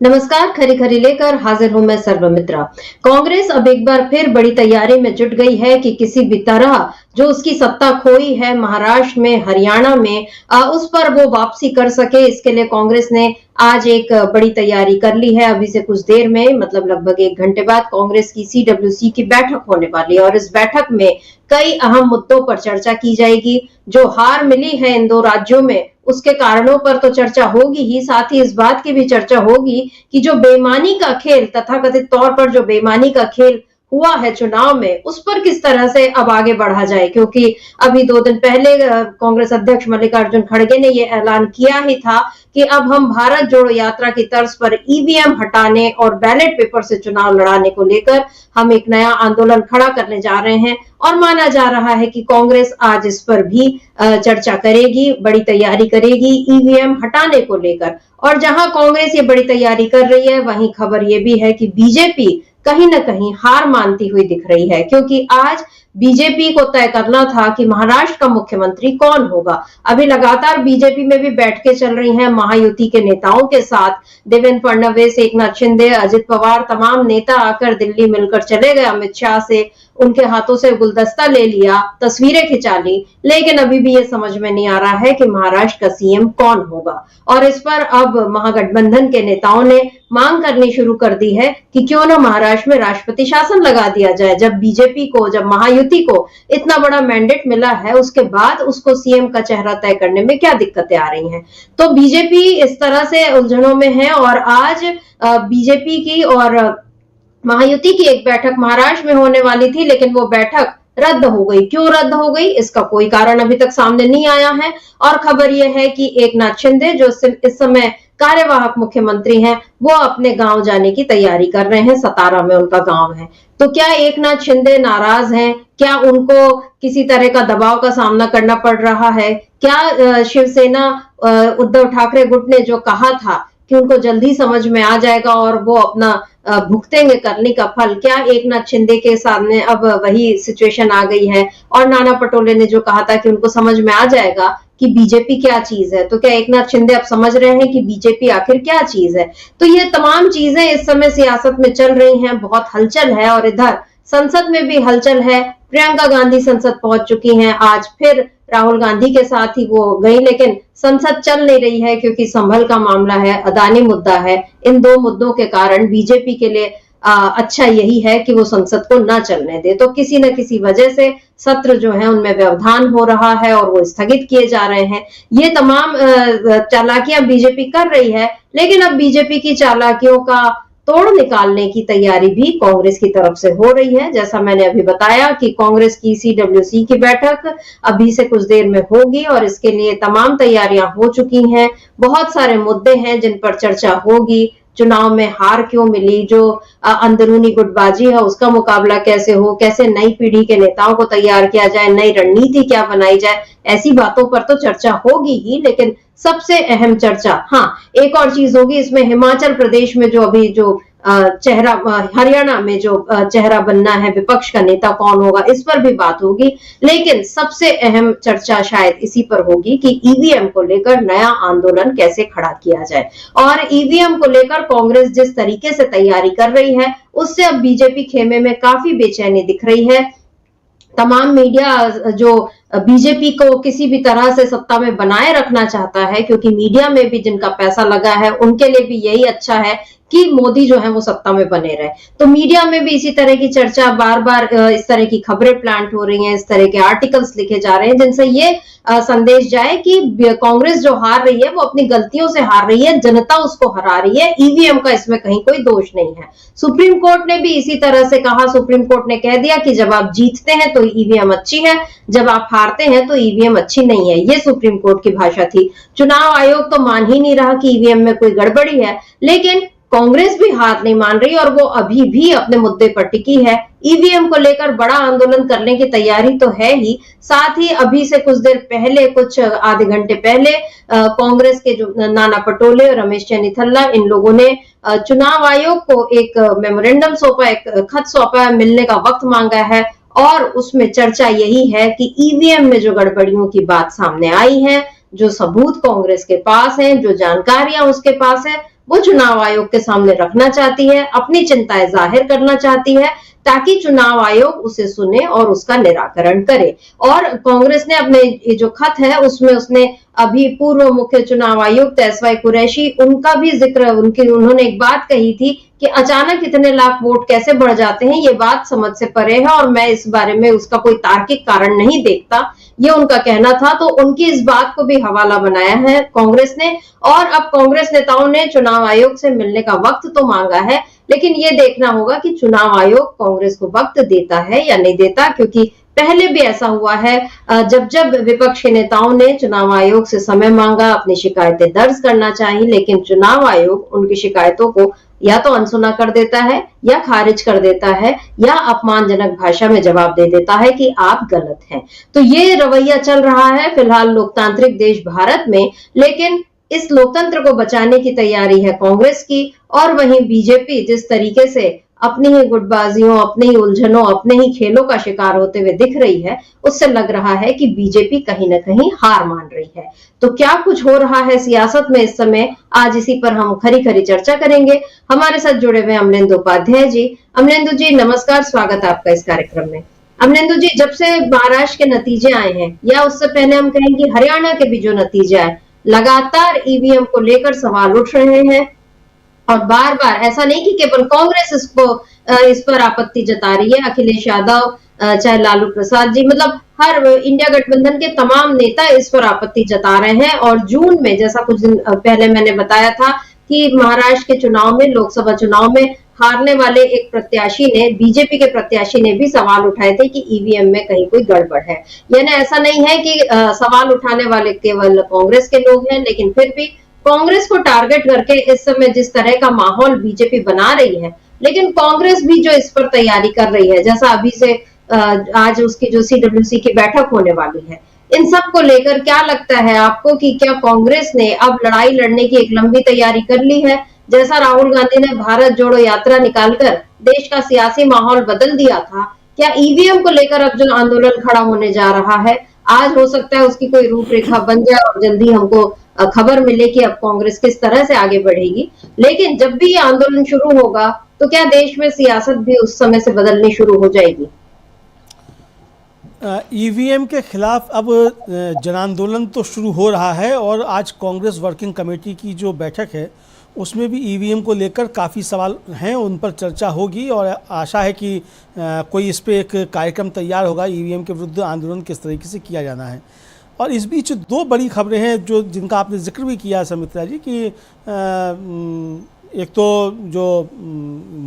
नमस्कार। खरी खरी लेकर हाजिर हूं मैं सर्वमित्रा। कांग्रेस अब एक बार फिर बड़ी तैयारी में जुट गई है कि किसी भी तरह जो उसकी सत्ता खोई है महाराष्ट्र में, हरियाणा में, उस पर वो वापसी कर सके। इसके लिए कांग्रेस ने आज एक बड़ी तैयारी कर ली है। अभी से कुछ देर में, मतलब लगभग 1 घंटे बाद कांग्रेस की CWC की बैठक होने वाली है और इस बैठक में कई अहम मुद्दों पर चर्चा की जाएगी। जो हार मिली है इन 2 राज्यों में, उसके कारणों पर तो चर्चा होगी ही, साथ ही इस बात की भी चर्चा होगी कि जो बेईमानी का खेल, तथाकथित तौर पर जो बेईमानी का खेल हुआ है चुनाव में, उस पर किस तरह से अब आगे बढ़ा जाए। क्योंकि अभी 2 दिन पहले कांग्रेस अध्यक्ष मल्लिकार्जुन खड़गे ने यह ऐलान किया ही था कि अब हम भारत जोड़ो यात्रा की तर्ज पर ईवीएम हटाने और बैलेट पेपर से चुनाव लड़ाने को लेकर हम एक नया आंदोलन खड़ा करने जा रहे हैं। और माना जा रहा है कि कांग्रेस आज इस पर भी चर्चा करेगी, बड़ी तैयारी करेगी ईवीएम हटाने को लेकर। और जहां कांग्रेस ये बड़ी तैयारी कर रही है, वहीं खबर ये भी है कि बीजेपी कहीं ना कहीं हार मानती हुई दिख रही है। क्योंकि आज बीजेपी को तय करना था कि महाराष्ट्र का मुख्यमंत्री कौन होगा। अभी लगातार बीजेपी में भी बैठकें चल रही हैं महायुति के नेताओं के साथ। देवेंद्र फडणवीस, एकनाथ शिंदे, अजित पवार, तमाम नेता आकर दिल्ली मिलकर चले गए अमित शाह से, उनके हाथों से गुलदस्ता ले लिया, तस्वीरें खिंचा ली, लेकिन अभी भी ये समझ में नहीं आ रहा है कि महाराष्ट्र का सीएम कौन होगा। और इस पर अब महागठबंधन के नेताओं ने मांग करनी शुरू कर दी है कि क्यों ना महाराष्ट्र में राष्ट्रपति शासन लगा दिया जाए। जब बीजेपी को, जब महायुति को इतना बड़ा मैंडेट मिला है, उसके बाद उसको सीएम का चेहरा तय करने में क्या दिक्कतें आ रही हैं। तो बीजेपी इस तरह से उलझनों में है और आज बीजेपी की और महायुति की एक बैठक महाराष्ट्र में होने वाली थी, लेकिन वो बैठक रद्द हो गई। क्यों रद्द हो गई, इसका कोई कारण अभी तक सामने नहीं आया है। और खबर यह है कि एकनाथ शिंदे, जो इस समय कार्यवाहक मुख्यमंत्री हैं, वो अपने गांव जाने की तैयारी कर रहे हैं। सतारा में उनका गांव है। तो क्या एकनाथ शिंदे नाराज हैं? क्या उनको किसी तरह का दबाव का सामना करना पड़ रहा है? क्या शिवसेना, उद्धव ठाकरे गुट ने जो कहा था कि उनको जल्दी समझ में आ जाएगा और वो अपना भुगतेंगे करनी का फल, क्या एकनाथ शिंदे के सामने अब वही सिचुएशन आ गई है? और नाना पटोले ने जो कहा था कि उनको समझ में आ जाएगा कि बीजेपी क्या चीज है, तो क्या एकनाथ शिंदे अब समझ रहे हैं कि बीजेपी आखिर क्या चीज है? तो ये तमाम चीजें इस समय सियासत में चल रही हैं, बहुत हलचल है। और इधर संसद में भी हलचल है। प्रियंका गांधी संसद पहुंच चुकी हैं। आज फिर राहुल गांधी के साथ ही वो गई, लेकिन संसद चल नहीं रही है क्योंकि संभल का मामला है, अदानी मुद्दा है। इन 2 मुद्दों के कारण बीजेपी के लिए अच्छा यही है कि वो संसद को ना चलने दे। तो किसी न किसी वजह से सत्र जो है उनमें व्यवधान हो रहा है और वो स्थगित किए जा रहे हैं। ये तमाम चालाकियां बीजेपी कर रही है, लेकिन अब बीजेपी की चालाकियों का तोड़ निकालने की तैयारी भी कांग्रेस की तरफ से हो रही है। जैसा मैंने अभी बताया कि कांग्रेस की CWC की बैठक अभी से कुछ देर में होगी और इसके लिए तमाम तैयारियां हो चुकी हैं। बहुत सारे मुद्दे हैं जिन पर चर्चा होगी। चुनाव में हार क्यों मिली, जो अंदरूनी गुटबाजी है उसका मुकाबला कैसे हो, कैसे नई पीढ़ी के नेताओं को तैयार किया जाए, नई रणनीति क्या बनाई जाए, ऐसी बातों पर तो चर्चा होगी ही। लेकिन सबसे अहम चर्चा, हाँ, एक और चीज होगी इसमें, हिमाचल प्रदेश में जो अभी जो चेहरा, हरियाणा में जो चेहरा बनना है विपक्ष का नेता कौन होगा, इस पर भी बात होगी। लेकिन सबसे अहम चर्चा शायद इसी पर होगी कि ईवीएम को लेकर नया आंदोलन कैसे खड़ा किया जाए। और ईवीएम को लेकर कांग्रेस जिस तरीके से तैयारी कर रही है, उससे अब बीजेपी खेमे में काफी बेचैनी दिख रही है। तमाम मीडिया जो बीजेपी को किसी भी तरह से सत्ता में बनाए रखना चाहता है, क्योंकि मीडिया में भी जिनका पैसा लगा है उनके लिए भी यही अच्छा है कि मोदी जो है वो सत्ता में बने रहे। तो मीडिया में भी इसी तरह की चर्चा, बार बार इस तरह की खबरें प्लांट हो रही हैं, इस तरह के आर्टिकल्स लिखे जा रहे हैं जिनसे ये संदेश जाए कि कांग्रेस जो हार रही है वो अपनी गलतियों से हार रही है, जनता उसको हरा रही है, ईवीएम का इसमें कहीं कोई दोष नहीं है। सुप्रीम कोर्ट ने भी इसी तरह से कहा। सुप्रीम कोर्ट ने कह दिया कि जब आप जीतते हैं तो ईवीएम अच्छी है, जब आप हारते हैं तो ईवीएम अच्छी नहीं है। ये सुप्रीम कोर्ट की भाषा थी। चुनाव आयोग तो मान ही नहीं रहा कि ईवीएम में कोई गड़बड़ी है, लेकिन कांग्रेस भी हार नहीं मान रही और वो अभी भी अपने मुद्दे पर टिकी है। ईवीएम को लेकर बड़ा आंदोलन करने की तैयारी तो है ही, साथ ही अभी से कुछ देर पहले, कुछ आधे घंटे पहले कांग्रेस के जो नाना पटोले और रमेश चन्नीथल्ला, इन लोगों ने चुनाव आयोग को एक मेमोरेंडम सौंपा, एक खत सौंपा, मिलने का वक्त मांगा है। और उसमें चर्चा यही है कि ईवीएम में जो गड़बड़ियों की बात सामने आई है, जो सबूत कांग्रेस के पास है, जो जानकारियां उसके पास है, वो चुनाव आयोग के सामने रखना चाहती है, अपनी चिंताएं जाहिर करना चाहती है, ताकि चुनाव आयोग उसे सुने और उसका निराकरण करे। और कांग्रेस ने अपने ये जो खत है उसमें उसने अभी पूर्व मुख्य चुनाव आयुक्त एसवाई कुरैशी, उनका भी जिक्र, उन्होंने एक बात कही थी कि अचानक इतने लाख वोट कैसे बढ़ जाते हैं, ये बात समझ से परे है और मैं इस बारे में उसका कोई तार्किक कारण नहीं देखता, ये उनका कहना था। तो उनकी इस बात को भी हवाला बनाया है कांग्रेस ने। और अब कांग्रेस नेताओं ने चुनाव आयोग से मिलने का वक्त तो मांगा है, लेकिन ये देखना होगा कि चुनाव आयोग कांग्रेस को वक्त देता है या नहीं देता, क्योंकि पहले भी ऐसा हुआ है, जब जब विपक्ष के नेताओं ने चुनाव आयोग से समय मांगा, अपनी शिकायतें दर्ज करना चाहिए, लेकिन चुनाव आयोग उनकी शिकायतों को या तो अनसुना कर देता है, या खारिज कर देता है, या अपमानजनक भाषा में जवाब दे देता है कि आप गलत हैं। तो ये रवैया चल रहा है फिलहाल लोकतांत्रिक देश भारत में, लेकिन इस लोकतंत्र को बचाने की तैयारी है कांग्रेस की। और वहीं बीजेपी जिस तरीके से अपनी ही गुटबाजियों, अपनी ही उलझनों, अपने ही खेलों का शिकार होते हुए दिख रही है, उससे लग रहा है कि बीजेपी कहीं ना कहीं हार मान रही है। तो क्या कुछ हो रहा है सियासत में इस समय, आज इसी पर हम खरी खरी चर्चा करेंगे। हमारे साथ जुड़े हुए अमलेंदु उपाध्याय जी। अमलेंदु जी नमस्कार, स्वागत है आपका इस कार्यक्रम में। अमलेंदु जी, जब से महाराष्ट्र के नतीजे आए हैं, या उससे पहले हम कहेंगे हरियाणा के भी जो नतीजे आए, लगातार ईवीएम को लेकर सवाल उठ रहे हैं। और बार बार, ऐसा नहीं कि केवल कांग्रेस इस पर आपत्ति जता रही है, अखिलेश यादव, चाहे लालू प्रसाद जी, मतलब हर इंडिया गठबंधन के तमाम नेता इस पर आपत्ति जता रहे हैं। और जून में, जैसा कुछ दिन पहले मैंने बताया था कि महाराष्ट्र के चुनाव में, लोकसभा चुनाव में हारने वाले एक प्रत्याशी ने, बीजेपी के प्रत्याशी ने भी सवाल उठाए थे कि ईवीएम में कहीं कोई गड़बड़ है। यानी ऐसा नहीं है कि सवाल उठाने वाले केवल कांग्रेस के लोग हैं, लेकिन फिर भी कांग्रेस को टारगेट करके इस समय जिस तरह का माहौल बीजेपी बना रही है, लेकिन कांग्रेस भी जो इस पर तैयारी कर रही है, जैसा अभी से आज उसकी जो सीडब्ल्यूसी की बैठक होने वाली है, इन सब को लेकर क्या लगता है आपको कि क्या कांग्रेस ने अब लड़ाई लड़ने की एक लंबी तैयारी कर ली है? जैसा राहुल गांधी ने भारत जोड़ो यात्रा निकालकर देश का सियासी माहौल बदल दिया था, क्या ईवीएम को लेकर अब जो आंदोलन खड़ा होने जा रहा है, आज हो सकता है उसकी कोई रूपरेखा बन जाए और जल्दी हमको खबर मिले कि अब कांग्रेस किस तरह से आगे बढ़ेगी। लेकिन जब भी ये आंदोलन शुरू होगा, तो क्या देश में सियासत भी उस समय से बदलनी शुरू हो जाएगी? ईवीएम के खिलाफ अब जन आंदोलन तो शुरू हो रहा है, और आज कांग्रेस वर्किंग कमेटी की जो बैठक है उसमें भी ईवीएम को लेकर काफ़ी सवाल हैं, उन पर चर्चा होगी। और आशा है कि कोई इस पर एक कार्यक्रम तैयार होगा, ईवीएम के विरुद्ध आंदोलन किस तरीके से किया जाना है। और इस बीच दो बड़ी खबरें हैं जो जिनका आपने जिक्र भी किया सुमित्रा जी, कि एक तो जो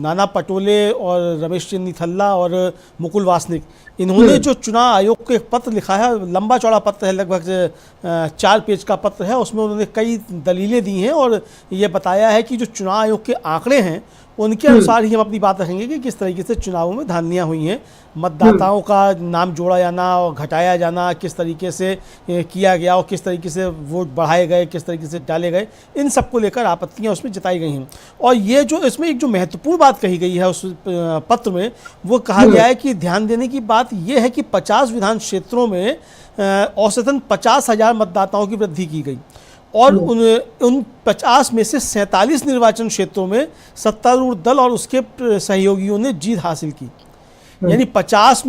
नाना पटोले और रमेश चंद्र निथल्ला और मुकुल वासनिक, इन्होंने जो चुनाव आयोग को एक पत्र लिखा है, लंबा चौड़ा पत्र है, लगभग 4 पेज का पत्र है, उसमें उन्होंने कई दलीलें दी हैं और ये बताया है कि जो चुनाव आयोग के आंकड़े हैं उनके अनुसार ही हम अपनी बात रखेंगे कि किस तरीके से चुनावों में धांधलियाँ हुई हैं, मतदाताओं का नाम जोड़ा जाना और घटाया जाना किस तरीके से किया गया, और किस तरीके से वोट बढ़ाए गए, किस तरीके से डाले गए, इन सब को लेकर आपत्तियां उसमें जताई गई हैं। और ये जो इसमें एक जो महत्वपूर्ण बात कही गई है उस पत्र में, वो कहा गया है कि ध्यान देने की बात यह है कि 50 विधान क्षेत्रों में औसतन 50,000 मतदाताओं की वृद्धि की गई, और उन 50 में से 47 निर्वाचन क्षेत्रों में सत्तारूढ़ दल और उसके सहयोगियों ने जीत हासिल की। यानी 50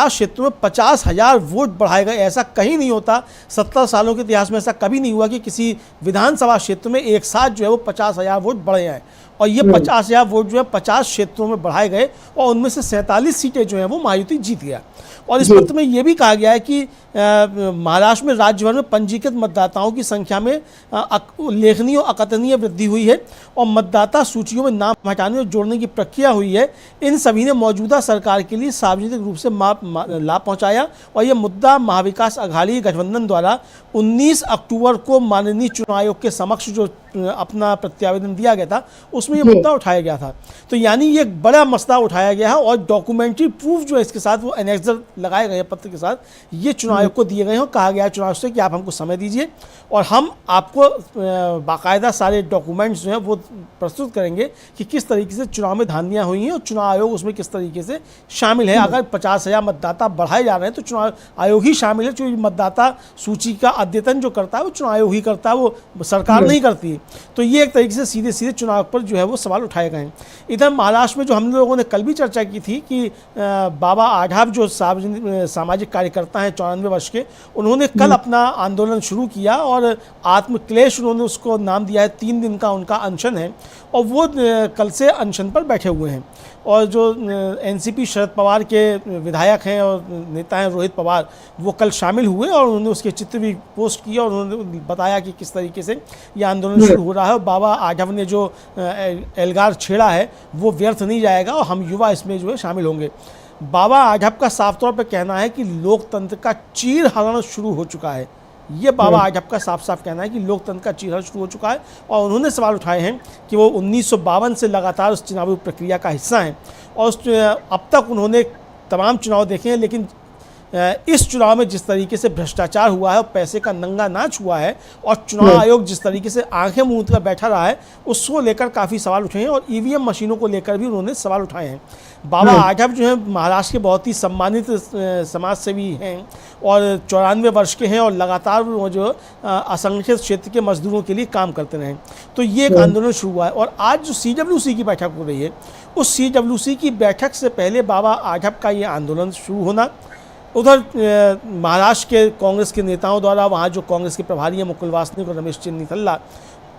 क्षेत्रों में 50,000 वोट बढ़ाए गए। ऐसा कहीं नहीं होता, 70 सालों के इतिहास में ऐसा कभी नहीं हुआ कि किसी विधानसभा क्षेत्र में एक साथ जो है वो 50,000 वोट बढ़े हैं। और ये 50,000 वोट जो है 50 क्षेत्रों में बढ़ाए गए, और उनमें से 47 सीटें जो हैं वो महायुति जीत गया। और इस पत्र में ये भी कहा गया है कि महाराष्ट्र में राज्य भर में पंजीकृत मतदाताओं की संख्या में उल्लेखनीय और अकथनीय वृद्धि हुई है, और मतदाता सूचियों में नाम हटाने और जोड़ने की प्रक्रिया हुई है। इन सभी ने मौजूदा सरकार के लिए सार्वजनिक रूप से लाभ पहुंचाया, और यह मुद्दा महाविकास अघाड़ी गठबंधन द्वारा 19 अक्टूबर को माननीय चुनाव आयोग के समक्ष जो अपना प्रत्यावेदन दिया गया था उसमें यह मुद्दा उठाया गया था। तो यानी ये एक बड़ा मसला उठाया गया है, और डॉक्यूमेंट्री प्रूफ जो है इसके साथ वो एनेक्सर लगाए गए पत्र के साथ ये चुनाव आयोग को दिए गए हैं। कहा गया है चुनाव से कि आप हमको समय दीजिए और हम आपको बाकायदा सारे डॉक्यूमेंट्स जो हैं वो प्रस्तुत करेंगे कि किस तरीके से चुनाव में धांधलियाँ हुई हैं और चुनाव आयोग उसमें किस तरीके से से शामिल है। अगर 50,000 मतदाता बढ़ाए जा रहे हैं तो चुनाव आयोग ही शामिल है। जो मतदाता सूची का अद्यतन जो करता है वो चुनाव आयोग ही करता है, वो सरकार नहीं करती है। तो ये एक तरीके से सीधे सीधे चुनाव पर जो है वो सवाल उठाए गए हैं। इधर महाराष्ट्र में जो हम लोगों ने कल भी चर्चा की थी कि बाबा आढाव जो सामाजिक कार्यकर्ता हैं 94 वर्ष के, उन्होंने कल अपना आंदोलन शुरू किया और आत्मक्लेश उन्होंने उसको नाम दिया है। 3 दिन का उनका अनशन है और वो कल से अनशन पर बैठे हुए हैं। और जो एनसीपी शरद पवार के विधायक हैं और नेता हैं रोहित पवार, वो कल शामिल हुए और उन्होंने उसके चित्र भी पोस्ट किया और उन्होंने बताया कि किस तरीके से ये आंदोलन शुरू हो रहा है। और बाबा आढाव ने जो एल्गार छेड़ा है वो व्यर्थ नहीं जाएगा और हम युवा इसमें जो है शामिल होंगे। बाबा आढाव का साफ तौर पर कहना है कि लोकतंत्र का चीरहरण शुरू हो चुका है। ये बाबा आढाव का साफ साफ कहना है कि लोकतंत्र का चीरहरण शुरू हो चुका है। और उन्होंने सवाल उठाए हैं कि वो 1952 से लगातार उस चुनावी प्रक्रिया का हिस्सा हैं और अब तक उन्होंने तमाम चुनाव देखे हैं, लेकिन इस चुनाव में जिस तरीके से भ्रष्टाचार हुआ है और पैसे का नंगा नाच हुआ है और चुनाव आयोग जिस तरीके से आंखें मूंद कर बैठा रहा है, उसको लेकर काफ़ी सवाल उठे हैं और ईवीएम मशीनों को लेकर भी उन्होंने सवाल उठाए हैं। बाबा आढाव जो है महाराष्ट्र के बहुत ही सम्मानित समाज सेवी हैं और 94 वर्ष के हैं और लगातार वो जो असंगठित क्षेत्र के मजदूरों के लिए काम करते रहे। तो ये एक आंदोलन शुरू हुआ है और आज जो CWC की बैठक हो रही है, उस CWC की बैठक से पहले बाबा आढाव का ये आंदोलन शुरू होना, उधर महाराष्ट्र के कांग्रेस के नेताओं द्वारा वहाँ जो कांग्रेस के प्रभारी हैं मुकुल वासनिक और रमेश चन्नीथल्ला,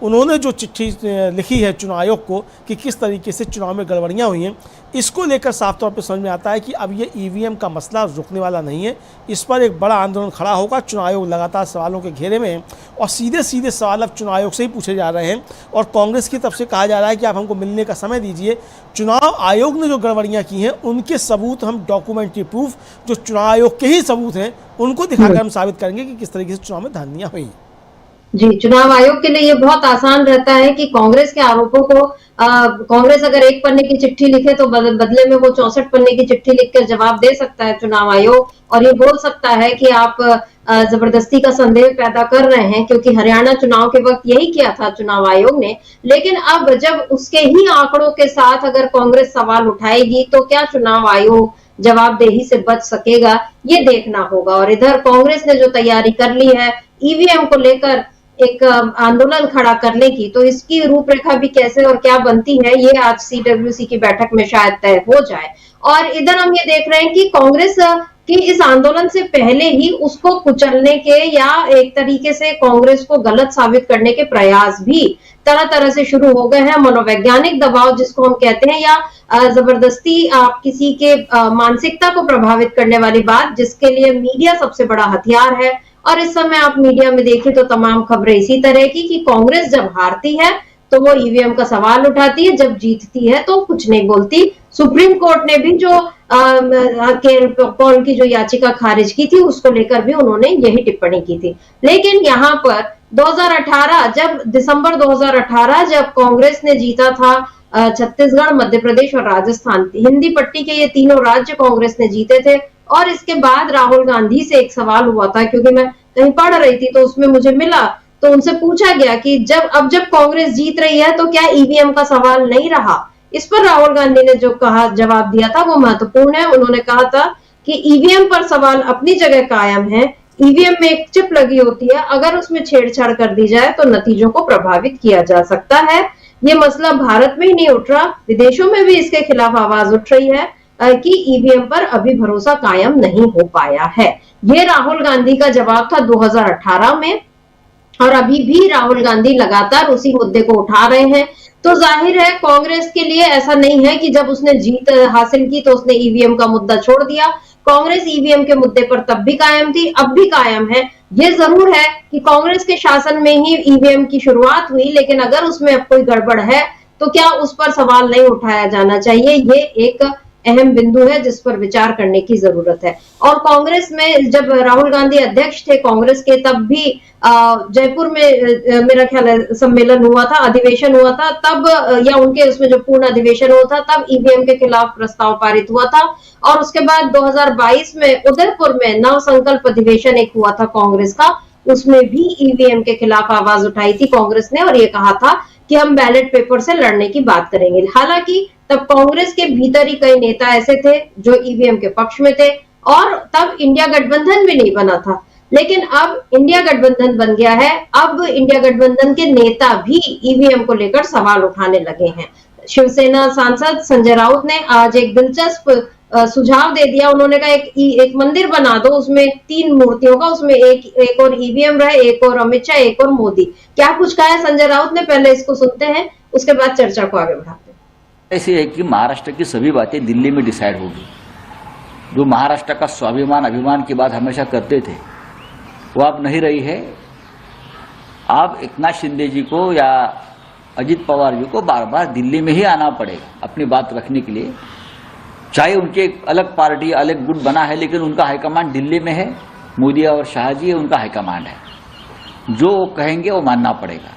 उन्होंने जो चिट्ठी लिखी है चुनाव आयोग को कि किस तरीके से चुनाव में गड़बड़ियाँ हुई हैं, इसको लेकर साफ तौर पर समझ में आता है कि अब ये ईवीएम का मसला रुकने वाला नहीं है। इस पर एक बड़ा आंदोलन खड़ा होगा। चुनाव आयोग लगातार सवालों के घेरे में है और सीधे सीधे सवाल अब चुनाव आयोग से ही पूछे जा रहे हैं और कांग्रेस की तरफ से कहा जा रहा है कि आप हमको मिलने का समय दीजिए। चुनाव आयोग ने जो गड़बड़ियाँ की हैं उनके सबूत हम डॉक्यूमेंट्री प्रूफ, जो चुनाव आयोग के ही सबूत हैं, उनको दिखाकर हम साबित करेंगे कि किस तरीके से चुनाव में धांधलियाँ हुई। जी, चुनाव आयोग के लिए ये बहुत आसान रहता है कि कांग्रेस के आरोपों को कांग्रेस अगर 1 पन्ने की चिट्ठी लिखे तो बदले में वो 64 पन्ने की चिट्ठी लिखकर जवाब दे सकता है चुनाव आयोग और ये बोल सकता है कि आप जबरदस्ती का संदेह पैदा कर रहे हैं, क्योंकि हरियाणा चुनाव के वक्त यही किया था चुनाव आयोग ने। लेकिन अब जब उसके ही आंकड़ों के साथ अगर कांग्रेस सवाल उठाएगी तो क्या चुनाव आयोग जवाबदेही से बच सकेगा, ये देखना होगा। और इधर कांग्रेस ने जो तैयारी कर ली है ईवीएम को लेकर एक आंदोलन खड़ा करने की, तो इसकी रूपरेखा भी कैसे और क्या बनती है ये आज CWC की बैठक में शायद तय हो जाए। और इधर हम ये देख रहे हैं कि कांग्रेस कि इस आंदोलन से पहले ही उसको कुचलने के या एक तरीके से कांग्रेस को गलत साबित करने के प्रयास भी तरह तरह से शुरू हो गए हैं। मनोवैज्ञानिक दबाव जिसको हम कहते हैं, या जबरदस्ती आप किसी के मानसिकता को प्रभावित करने वाली बात, जिसके लिए मीडिया सबसे बड़ा हथियार है। और इस समय आप मीडिया में देखें तो तमाम खबरें इसी तरह की कि कांग्रेस जब हारती है तो वो ईवीएम का सवाल उठाती है, जब जीतती है तो कुछ नहीं बोलती। सुप्रीम कोर्ट ने भी जो पॉल की जो याचिका खारिज की थी उसको लेकर भी उन्होंने यही टिप्पणी की थी। लेकिन यहाँ पर 2018 जब दिसंबर 2018 जब कांग्रेस ने जीता था छत्तीसगढ़, मध्य प्रदेश और राजस्थान, हिंदी पट्टी के ये तीनों राज्य कांग्रेस ने जीते थे। और इसके बाद राहुल गांधी से एक सवाल हुआ था, क्योंकि मैं कहीं पढ़ रही थी तो उसमें मुझे मिला, तो उनसे पूछा गया कि जब कांग्रेस जीत रही है तो क्या ईवीएम का सवाल नहीं रहा। इस पर राहुल गांधी ने जो कहा, जवाब दिया था वो महत्वपूर्ण है। उन्होंने कहा था कि ईवीएम पर सवाल अपनी जगह कायम है। ईवीएम में एक चिप लगी होती है, अगर उसमें छेड़छाड़ कर दी जाए तो नतीजों को प्रभावित किया जा सकता है। ये मसला भारत में ही नहीं उठ रहा, विदेशों में भी इसके खिलाफ आवाज उठ रही है कि ईवीएम पर अभी भरोसा कायम नहीं हो पाया है। ये राहुल गांधी का जवाब था 2018 में और अभी भी राहुल गांधी लगातार उसी मुद्दे को उठा रहे हैं। तो जाहिर है कांग्रेस के लिए ऐसा नहीं है कि जब उसने जीत हासिल की तो उसने ईवीएम का मुद्दा छोड़ दिया। कांग्रेस ईवीएम के मुद्दे पर तब भी कायम थी, अब भी कायम है। ये जरूर है कि कांग्रेस के शासन में ही ईवीएम की शुरुआत हुई, लेकिन अगर उसमें अब कोई गड़बड़ है तो क्या उस पर सवाल नहीं उठाया जाना चाहिए, ये एक अहम बिंदु है जिस पर विचार करने की जरूरत है। और कांग्रेस में जब राहुल गांधी अध्यक्ष थे कांग्रेस के, तब भी जयपुर में मेरा ख्याल है सम्मेलन हुआ था, अधिवेशन हुआ था, तब या उनके उसमें जो पूर्ण अधिवेशन हुआ था तब ईवीएम के खिलाफ प्रस्ताव पारित हुआ था। और उसके बाद 2022 में उदयपुर में नव संकल्प अधिवेशन एक हुआ था कांग्रेस का, उसमें भी ईवीएम के खिलाफ आवाज उठाई थी कांग्रेस ने और ये कहा था कि हम बैलेट पेपर से लड़ने की बात करेंगे। हालांकि तब कांग्रेस के भीतर ही कई नेता ऐसे थे जो ईवीएम के पक्ष में थे, और तब इंडिया गठबंधन भी नहीं बना था। लेकिन अब इंडिया गठबंधन बन गया है। अब इंडिया गठबंधन के नेता भी ईवीएम को लेकर सवाल उठाने लगे हैं। शिवसेना सांसद संजय राउत ने आज एक दिलचस्प सुझाव दे दिया। उन्होंने कहा एक मंदिर बना दो, उसमें 3 मूर्तियों का, उसमें एक और ईवीएम रहे, एक और अमित शाह, एक और मोदी। क्या कुछ कहा है संजय राउत ने, पहले इसको सुनते हैं, उसके बाद चर्चा को आगे बढ़ाते हैं। ऐसी है कि महाराष्ट्र की सभी बातें दिल्ली में डिसाइड होगी। जो महाराष्ट्र का स्वाभिमान अभिमान की बात हमेशा करते थे वो अब नहीं रही है। आप एकनाथ शिंदे जी को या अजित पवार जी को बार बार दिल्ली में ही आना पड़ेगा अपनी बात रखने के लिए। चाहे उनके अलग पार्टी अलग गुट बना है, लेकिन उनका हाईकमांड दिल्ली में है। मोदी और शाह जी उनका हाईकमांड है। जो वो कहेंगे वो मानना पड़ेगा,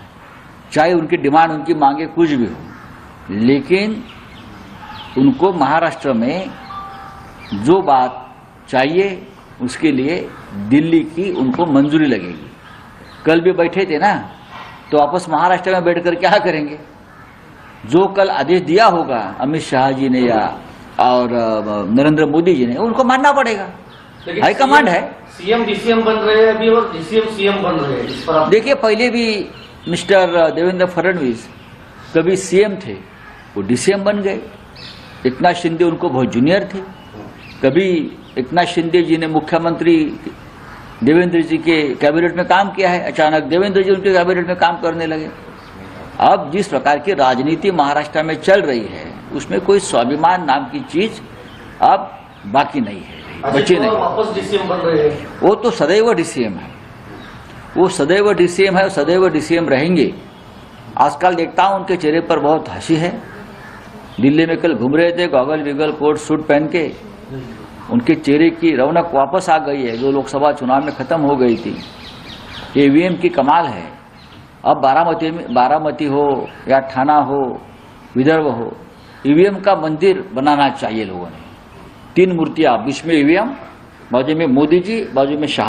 चाहे उनकी डिमांड उनकी मांगे कुछ भी हो। लेकिन उनको महाराष्ट्र में जो बात चाहिए उसके लिए दिल्ली की उनको मंजूरी लगेगी। कल भी बैठे थे ना, तो आपस महाराष्ट्र में बैठकर क्या करेंगे? जो कल आदेश दिया होगा अमित शाह जी ने या और नरेंद्र मोदी जी ने, उनको मानना पड़ेगा। हाईकमांड है। सीएम डीसीएम बन रहे हैं अभी और डीसीएम सीएम बन रहे हैं। इस पर देखिए, पहले भी मिस्टर देवेंद्र फडणवीस कभी सीएम थे, वो डीसीएम बन गए। एकनाथ शिंदे उनको बहुत जूनियर थे। कभी एकनाथ शिंदे जी ने मुख्यमंत्री देवेंद्र जी के कैबिनेट में काम किया है, अचानक देवेंद्र जी उनके कैबिनेट में काम करने लगे। अब जिस प्रकार की राजनीति महाराष्ट्र में चल रही है उसमें कोई स्वाभिमान नाम की चीज अब बाकी नहीं है, बची नहीं। वापस डीसीएम बन रहे हैं। वो तो सदैव डीसीएम है, वो सदैव डीसीएम है, सदैव डीसीएम रहेंगे। आजकल देखता हूं उनके चेहरे पर बहुत हंसी है। दिल्ली में कल घूम रहे थे गॉगल विगल कोट सूट पहन के, उनके चेहरे की रौनक वापस आ गई है जो लोकसभा चुनाव में खत्म हो गई थी। ईवीएम की कमाल है। अब बारामती हो या ठाना हो, विदर्भ हो, ईवीएम का मंदिर बनाना चाहिए लोगों ने। 3 मूर्तियां, बीच में ईवीएम, बाजू में मोदी जी, बाजू में शाह।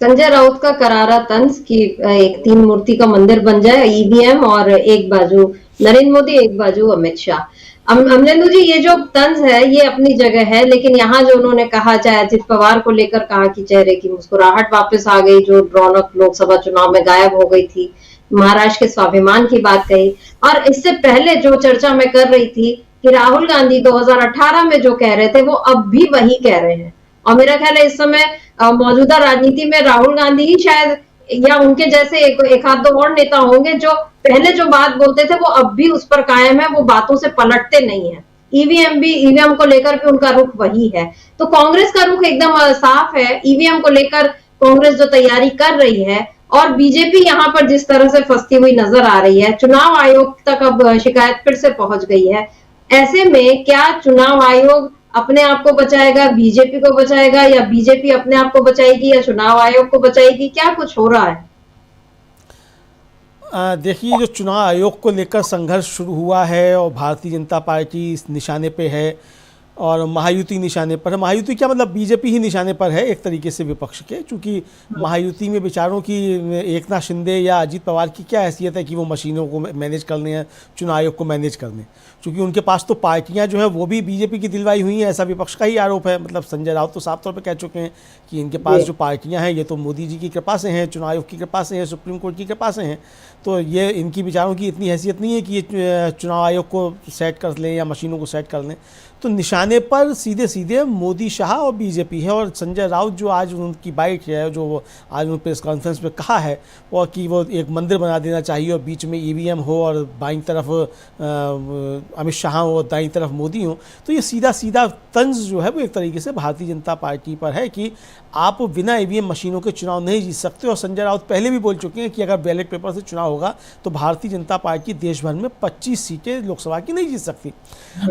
संजय राउत का करारा तंज कि एक 3 मूर्ति का मंदिर बन जाए, ईवीएम, और एक बाजू नरेंद्र मोदी, एक बाजू अमित शाह। अमलेंदु जी, ये जो तंज है ये अपनी जगह है, लेकिन यहाँ जो उन्होंने कहा, चाहे अजित पवार को लेकर कहा कि चेहरे की मुस्कुराहट वापस आ गई, जो रौनक लोकसभा चुनाव में गायब हो गई थी, महाराष्ट्र के स्वाभिमान की बात कही, और इससे पहले जो चर्चा मैं कर रही थी कि राहुल गांधी 2018 में जो कह रहे थे वो अब भी वही कह रहे हैं। और मेरा ख्याल है इस समय मौजूदा राजनीति में राहुल गांधी ही शायद या उनके जैसे एक आध 2 और नेता होंगे जो पहले जो बात बोलते थे वो अब भी उस पर कायम है, वो बातों से पलटते नहीं है। ईवीएम को लेकर भी उनका रुख वही है। तो कांग्रेस का रुख एकदम साफ है। ईवीएम को लेकर कांग्रेस जो तैयारी कर रही है, और बीजेपी यहाँ पर जिस तरह से फंसती हुई नजर आ रही है, चुनाव आयोग तक अब शिकायत फिर से पहुंच गई है। ऐसे में क्या चुनाव आयोग अपने आप को बचाएगा, बीजेपी को बचाएगा, या बीजेपी अपने आप को बचाएगी, या चुनाव आयोग को बचाएगी? क्या कुछ हो रहा है? देखिए, जो चुनाव आयोग को लेकर संघर्ष शुरू हुआ है और भारतीय जनता पार्टी इस निशाने पे है और महायुति निशाने पर है। महायुति क्या मतलब, बीजेपी ही निशाने पर है एक तरीके से विपक्ष के, चूंकि महायुति में विचारों की एकनाथ शिंदे या अजित पवार की क्या हैसियत है कि वो मशीनों को मैनेज करने या चुनाव आयोग को मैनेज करने, चूंकि उनके पास तो पार्टियां जो है वो भी बीजेपी की दिलवाई हुई हैं, ऐसा विपक्ष का ही आरोप है। मतलब संजय राउत तो साफ तौर पर कह चुके हैं कि इनके पास जो पार्टियाँ हैं ये तो मोदी जी की कृपा से हैं, चुनाव आयोग की कृपा से हैं, सुप्रीम कोर्ट की कृपा से हैं। तो ये इनकी विचारों की इतनी हैसियत नहीं है कि ये चुनाव आयोग को सेट कर लें या मशीनों को सेट कर लें। तो निशाने पर सीधे सीधे मोदी, शाह और बीजेपी है। और संजय राउत जो आज उनकी बाइट है, जो वो आज उन्होंने प्रेस कॉन्फ्रेंस में कहा है वो कि वो एक मंदिर बना देना चाहिए और बीच में ईवीएम हो और बाईं तरफ अमित शाह हो और दाईं तरफ मोदी हो, तो ये सीधा सीधा तंज जो है वो एक तरीके से भारतीय जनता पार्टी पर है कि आप बिना ईवीएम मशीनों के चुनाव नहीं जीत सकते। और संजय राउत पहले भी बोल चुके हैं कि अगर बैलेट पेपर से चुनाव होगा तो भारतीय जनता पार्टी देश भर में 25 सीटें लोकसभा की नहीं जीत सकती।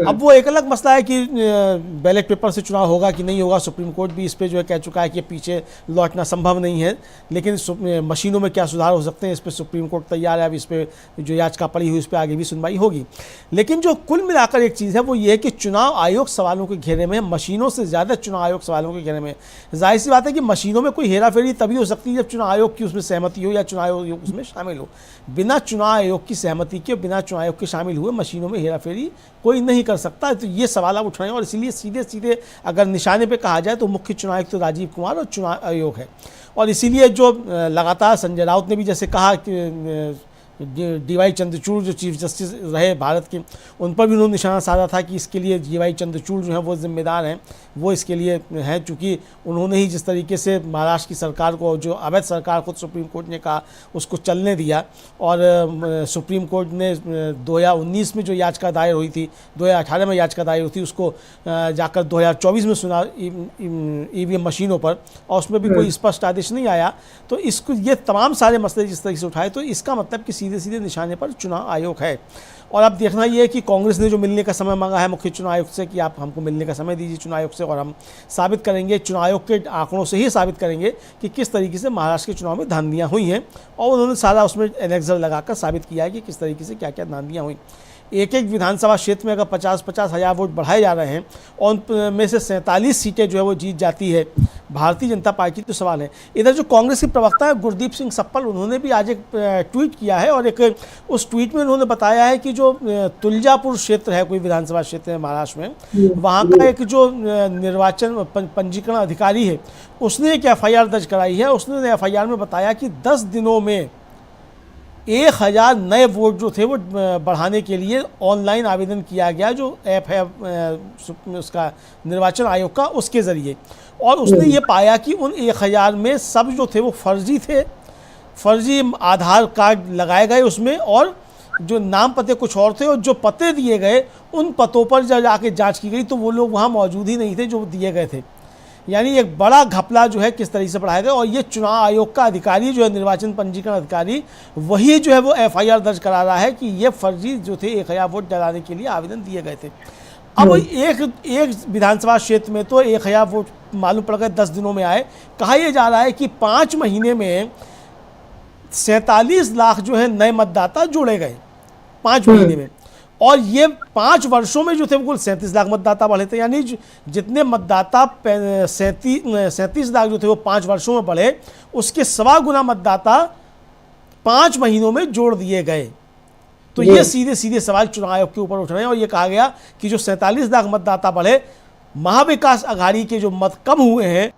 अब वो एक अलग मसला है कि बैलेट पेपर से चुनाव होगा कि नहीं होगा, सुप्रीम कोर्ट भी इस पे जो है कह चुका है कि पीछे लौटना संभव नहीं है, लेकिन मशीनों में क्या सुधार हो सकते हैं इस पे सुप्रीम कोर्ट तैयार है। अब इस पे जो याचिका पड़ी हुई उस पर आगे भी सुनवाई होगी। लेकिन जो कुल मिलाकर एक चीज़ है वो ये है कि चुनाव आयोग सवालों के घेरे में, मशीनों से ज़्यादा चुनाव आयोग सवालों के घेरे में। जाहिर सी बात है कि मशीनों में कोई हेराफेरी तभी हो सकती है जब चुनाव आयोग की उसमें सहमति हो या चुनाव आयोग उसमें शामिल हो। बिना चुनाव आयोग की सहमति के, बिना चुनाव आयोग के शामिल हुए मशीनों में हेराफेरी कोई नहीं कर सकता। तो ये सवाल आप उठ रहे हैं और इसीलिए सीधे सीधे अगर निशाने पे कहा जाए तो मुख्य चुनाव आयुक्त तो राजीव कुमार और चुनाव आयोग है। और इसीलिए जो लगातार संजय राउत ने भी जैसे कहा कि डी.वाई. चंद्रचूड़ जो चीफ जस्टिस रहे भारत के, उन पर भी उन्होंने निशाना साधा था कि इसके लिए डी.वाई. चंद्रचूड़ जो है वो जिम्मेदार हैं, वो इसके लिए हैं, चूँकि उन्होंने ही जिस तरीके से महाराष्ट्र की सरकार को, जो अवैध सरकार को सुप्रीम कोर्ट ने कहा उसको चलने दिया। और सुप्रीम कोर्ट ने 2019 में जो याचिका दायर हुई थी, 2018 में याचिका दायर हुई थी, उसको जाकर 2024 में सुना ईवीएम मशीनों पर, और उसमें भी कोई स्पष्ट आदेश नहीं आया। तो इसको, ये तमाम सारे मसले जिस तरीके से उठाए, तो इसका मतलब कि सीधे सीधे निशाने पर चुनाव आयोग है। और अब देखना ये है कि कांग्रेस ने जो मिलने का समय मांगा है मुख्य चुनाव आयुक्त से कि आप हमको मिलने का समय दीजिए चुनाव आयोग से, और हम साबित करेंगे, चुनाव आयोग के आंकड़ों से ही साबित करेंगे कि किस तरीके से महाराष्ट्र के चुनाव में धांधलियाँ हुई हैं। और उन्होंने सारा उसमें एनेक्सर लगाकर साबित किया है कि किस तरीके से क्या क्या धांधलियाँ हुई। एक एक विधानसभा क्षेत्र में अगर 50-50 हज़ार वोट बढ़ाए जा रहे हैं और उनमें से 47 सीटें जो है वो जीत जाती है भारतीय जनता पार्टी, तो सवाल है। इधर जो कांग्रेस के प्रवक्ता है गुरदीप सिंह सप्पल, उन्होंने भी आज एक ट्वीट किया है और एक उस ट्वीट में उन्होंने बताया है कि जो तुलजापुर क्षेत्र है, कोई विधानसभा क्षेत्र है महाराष्ट्र में, वहाँ का एक जो निर्वाचन पंजीकरण अधिकारी है उसने एक FIR दर्ज कराई है। उसने FIR में बताया कि 10 दिनों में 1000 नए वोट जो थे वो बढ़ाने के लिए ऑनलाइन आवेदन किया गया, जो ऐप है उसका निर्वाचन आयोग का, उसके ज़रिए। और उसने ये पाया कि उन 1000 में सब जो थे वो फर्जी थे, फर्जी आधार कार्ड लगाए गए उसमें, और जो नाम पते कुछ और थे, और जो पते दिए गए उन पतों पर जब जाके जांच की गई तो वो लोग वहाँ मौजूद ही नहीं थे जो दिए गए थे। यानी एक बड़ा घपला जो है किस तरीके से बढ़ाया गया। और ये चुनाव आयोग का अधिकारी जो है, निर्वाचन पंजीकरण अधिकारी, वही जो है वो FIR दर्ज करा रहा है कि ये फर्जी जो थे 1000 वोट डलाने के लिए आवेदन दिए गए थे। अब एक विधानसभा क्षेत्र में तो 1000 वोट मालूम पड़ गए 10 दिनों में आए। कहा यह जा रहा है कि 5 महीने में 47 लाख जो है नए मतदाता जोड़े गए 5 महीने में। और ये 5 वर्षों में जो थे वो कुल 37 लाख मतदाता बढ़े थे। यानी जितने मतदाता 37 लाख जो थे वो 5 वर्षों में बढ़े, उसके 1.25 गुना मतदाता 5 महीनों में जोड़ दिए गए। तो ये सीधे सीधे सवाल चुनाव आयोग के ऊपर उठ रहे हैं। और ये कहा गया कि जो 47 लाख मतदाता बढ़े, महाविकास अघाड़ी के जो मत कम हुए हैं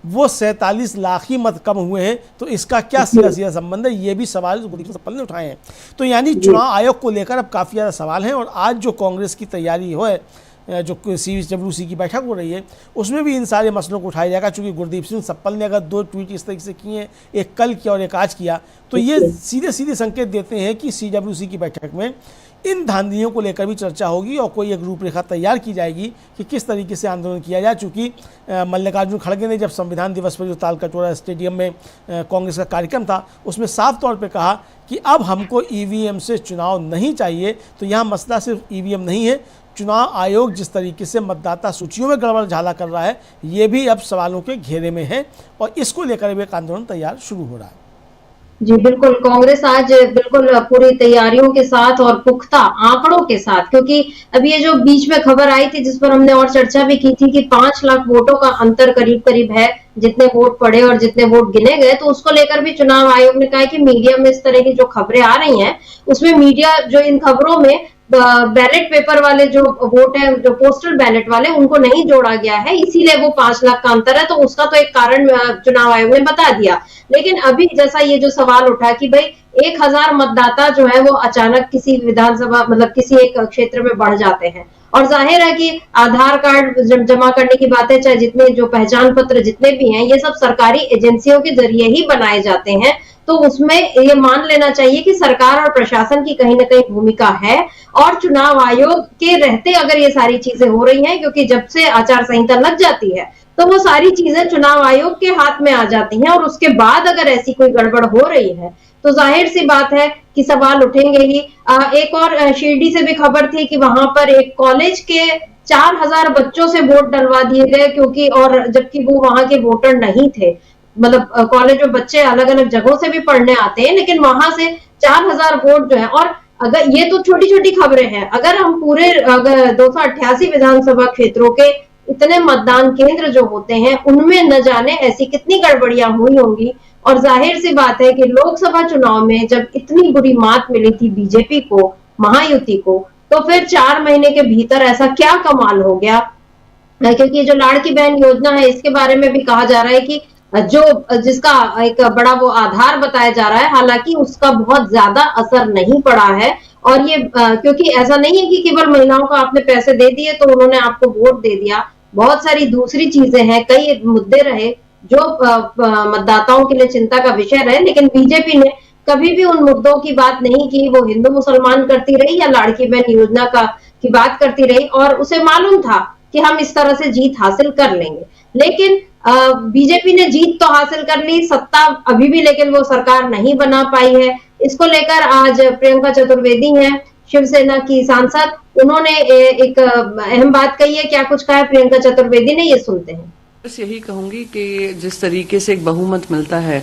वो 47 लाख ही मत कम हुए हैं। तो इसका क्या सीधा सीधा संबंध है, ये भी सवाल गुरदीप सप्पल ने उठाए हैं। तो यानी चुनाव आयोग को लेकर अब काफ़ी ज़्यादा सवाल हैं। और आज जो कांग्रेस की तैयारी है, जो CWC की बैठक हो रही है, उसमें भी इन सारे मसलों को उठाया जाएगा। चूँकि गुरदीप सिंह सप्पल ने अगर 2 ट्वीट इस तरीके से किए, एक कल किया और एक आज किया, तो ये सीधे सीधे संकेत देते हैं कि CWC की बैठक में इन धांधलियों को लेकर भी चर्चा होगी और कोई एक रूपरेखा तैयार की जाएगी कि किस तरीके से आंदोलन किया जाए। चूँकि मल्लिकार्जुन खड़गे ने जब संविधान दिवस पर जो तालकटोरा स्टेडियम में कांग्रेस का कार्यक्रम था, उसमें साफ तौर पे कहा कि अब हमको EVM से चुनाव नहीं चाहिए। तो यहाँ मसला सिर्फ EVM नहीं है, चुनाव आयोग जिस तरीके से मतदाता सूचियों में गड़बड़ झाला कर रहा है, ये भी अब सवालों के घेरे में है और इसको लेकर भी एक आंदोलन तैयार शुरू हो रहा है। जी बिल्कुल, कांग्रेस आज बिल्कुल पूरी तैयारियों के साथ और पुख्ता आंकड़ों के साथ, क्योंकि अब ये जो बीच में खबर आई थी जिस पर हमने और चर्चा भी की थी कि 5 लाख वोटों का अंतर करीब करीब है, जितने वोट पड़े और जितने वोट गिने गए, तो उसको लेकर भी चुनाव आयोग ने कहा कि मीडिया में इस तरह की जो खबरें आ रही हैं, उसमें मीडिया जो इन खबरों में बैलेट पेपर वाले जो वोट है, जो पोस्टल बैलेट वाले, उनको नहीं जोड़ा गया है, इसीलिए वो 5 लाख का अंतर है। तो उसका तो एक कारण चुनाव आयोग ने बता दिया। लेकिन अभी जैसा ये जो सवाल उठा कि भाई 1000 मतदाता जो है वो अचानक किसी विधानसभा, मतलब किसी एक क्षेत्र में बढ़ जाते हैं, और जाहिर है कि आधार कार्ड जमा करने की बातें, चाहे जितने जो पहचान पत्र जितने भी हैं, ये सब सरकारी एजेंसियों के जरिए ही बनाए जाते हैं। तो उसमें ये मान लेना चाहिए कि सरकार और प्रशासन की कहीं ना कहीं भूमिका है। और चुनाव आयोग के रहते अगर ये सारी चीजें हो रही हैं, क्योंकि जब से आचार संहिता लग जाती है तो वो सारी चीजें चुनाव आयोग के हाथ में आ जाती हैं, और उसके बाद अगर ऐसी कोई गड़बड़ हो रही है तो जाहिर सी बात है कि सवाल उठेंगे ही। एक और शिरडी से भी खबर थी कि वहां पर एक कॉलेज के 4000 बच्चों से वोट डलवा दिए गए, क्योंकि और जबकि वो वहां के वोटर नहीं थे। मतलब कॉलेज में बच्चे अलग अलग जगहों से भी पढ़ने आते हैं, लेकिन वहां से 4000 वोट जो है। और अगर ये तो छोटी छोटी खबरें हैं, अगर हम पूरे अगर 288 विधानसभा क्षेत्रों के इतने मतदान केंद्र जो होते हैं उनमें न जाने ऐसी कितनी गड़बड़ियां हुई होंगी। और जाहिर सी बात है कि लोकसभा चुनाव में जब इतनी बुरी मात मिली थी बीजेपी को, महायुति को, तो फिर 4 महीने के भीतर ऐसा क्या कमाल हो गया। क्योंकि जो लाड़की बहन योजना है इसके बारे में भी कहा जा रहा है कि जो जिसका एक बड़ा वो आधार बताया जा रहा है, हालांकि उसका बहुत ज्यादा असर नहीं पड़ा है। और ये क्योंकि ऐसा नहीं है कि केवल महिलाओं को आपने पैसे दे दिए तो उन्होंने आपको वोट दे दिया, बहुत सारी दूसरी चीजें हैं, कई मुद्दे रहे जो मतदाताओं के लिए चिंता का विषय रहे, लेकिन बीजेपी ने कभी भी उन मुद्दों की बात नहीं की। वो हिंदू मुसलमान करती रही या लाड़की बहन योजना की बात करती रही, और उसे मालूम था कि हम इस तरह से जीत हासिल कर लेंगे। लेकिन बीजेपी ने जीत तो हासिल कर ली, सत्ता अभी भी लेकिन वो सरकार नहीं बना पाई है। इसको लेकर आज प्रियंका चतुर्वेदी हैं, शिवसेना की सांसद, उन्होंने एक अहम बात कही है। क्या कुछ कहा है प्रियंका चतुर्वेदी ने, ये सुनते हैं। बस यही कहूंगी कि जिस तरीके से एक बहुमत मिलता है,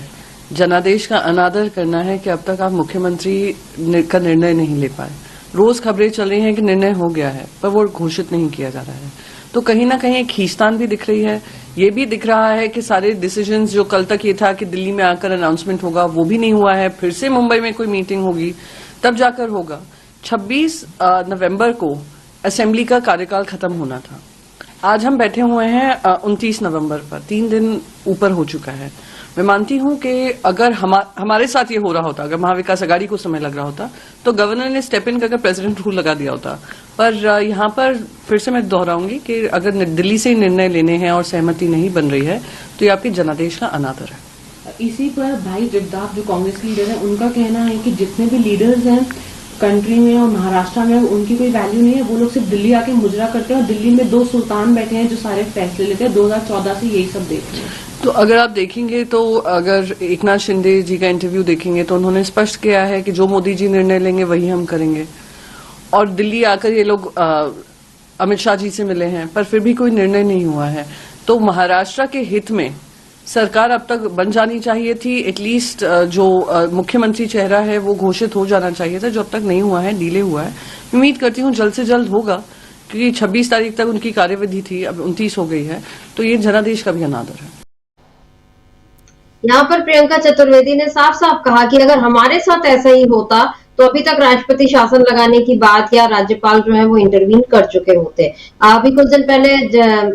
जनादेश का अनादर करना है कि अब तक आप मुख्यमंत्री का निर्णय नहीं ले पाए। रोज खबरें चल रही हैं कि निर्णय हो गया है, पर वो घोषित नहीं किया जा रहा है। तो कहीं ना कहीं एक खींचतान भी दिख रही है। ये भी दिख रहा है कि सारे डिसीजंस जो कल तक ये था कि दिल्ली में आकर अनाउंसमेंट होगा, वो भी नहीं हुआ है। फिर से मुंबई में कोई मीटिंग होगी, तब जाकर होगा। 26 नवंबर को असेंबली का कार्यकाल खत्म होना था। आज हम बैठे हुए हैं 29 नवंबर पर, 3 दिन ऊपर हो चुका है। मैं मानती हूं कि अगर हमारे साथ ये हो रहा होता, अगर महाविकास अघाड़ी को समय लग रहा होता, तो गवर्नर ने स्टेप इन करके प्रेसिडेंट रूल लगा दिया होता। पर यहाँ पर फिर से मैं दोहराऊंगी कि अगर दिल्ली से ही निर्णय लेने हैं और सहमति नहीं बन रही है, तो ये आपके जनादेश का अनादर है। इसी पर भाई जगदाप जो कांग्रेस के लीडर हैं, उनका कहना है कि जितने भी लीडर्स हैं कंट्री में और महाराष्ट्र में, उनकी कोई वैल्यू नहीं है। वो लोग सिर्फ दिल्ली आके मुजरा करते हैं, और दिल्ली में 2 सुल्तान बैठे हैं जो सारे फैसले लेते हैं। 2014 से यही सब देख रहे हैं। तो अगर आप देखेंगे, तो अगर एकनाथ शिंदे जी का इंटरव्यू देखेंगे, तो उन्होंने स्पष्ट किया है कि जो मोदी जी निर्णय लेंगे वही हम करेंगे। और दिल्ली आकर ये लोग अमित शाह जी से मिले हैं, पर फिर भी कोई निर्णय नहीं हुआ है। तो महाराष्ट्र के हित में सरकार अब तक बन जानी चाहिए थी। एटलीस्ट जो मुख्यमंत्री चेहरा है वो घोषित हो जाना चाहिए था, जो अब तक नहीं हुआ है, डिले हुआ है। उम्मीद करती हूँ जल्द से जल्द होगा, क्योंकि 26 तारीख तक उनकी कार्यविधि थी, अब 29 हो गई है। तो ये जनादेश का भी अनादर है। यहाँ पर प्रियंका चतुर्वेदी ने साफ साफ कहा कि अगर हमारे साथ ऐसा ही होता तो अभी तक राष्ट्रपति शासन लगाने की बात या राज्यपाल जो है वो इंटरवीन कर चुके होते। अभी कुछ दिन पहले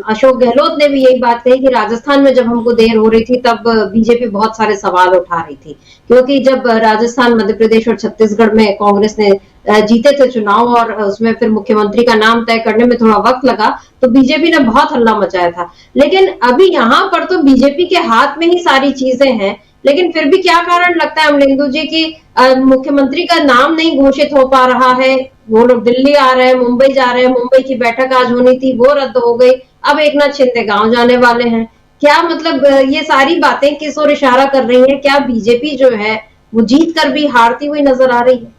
अशोक गहलोत ने भी यही बात कही कि राजस्थान में जब हमको देर हो रही थी तब बीजेपी बहुत सारे सवाल उठा रही थी, क्योंकि जब राजस्थान, मध्य प्रदेश और छत्तीसगढ़ में कांग्रेस ने जीते थे चुनाव और उसमें फिर मुख्यमंत्री का नाम तय करने में थोड़ा वक्त लगा, तो बीजेपी ने बहुत हल्ला मचाया था। लेकिन अभी यहाँ पर तो बीजेपी के हाथ में ही सारी चीजें हैं, लेकिन फिर भी क्या कारण लगता है अमलेंदु जी की मुख्यमंत्री का नाम नहीं घोषित हो पा रहा है। वो लोग दिल्ली आ रहे हैं, मुंबई जा रहे हैं, मुंबई की बैठक आज होनी थी वो रद्द हो गई, अब एकनाथ शिंदे गांव जाने वाले हैं। क्या मतलब ये सारी बातें किस ओर इशारा कर रही हैं? क्या बीजेपी जो है वो जीत कर भी हारती हुई नजर आ रही है?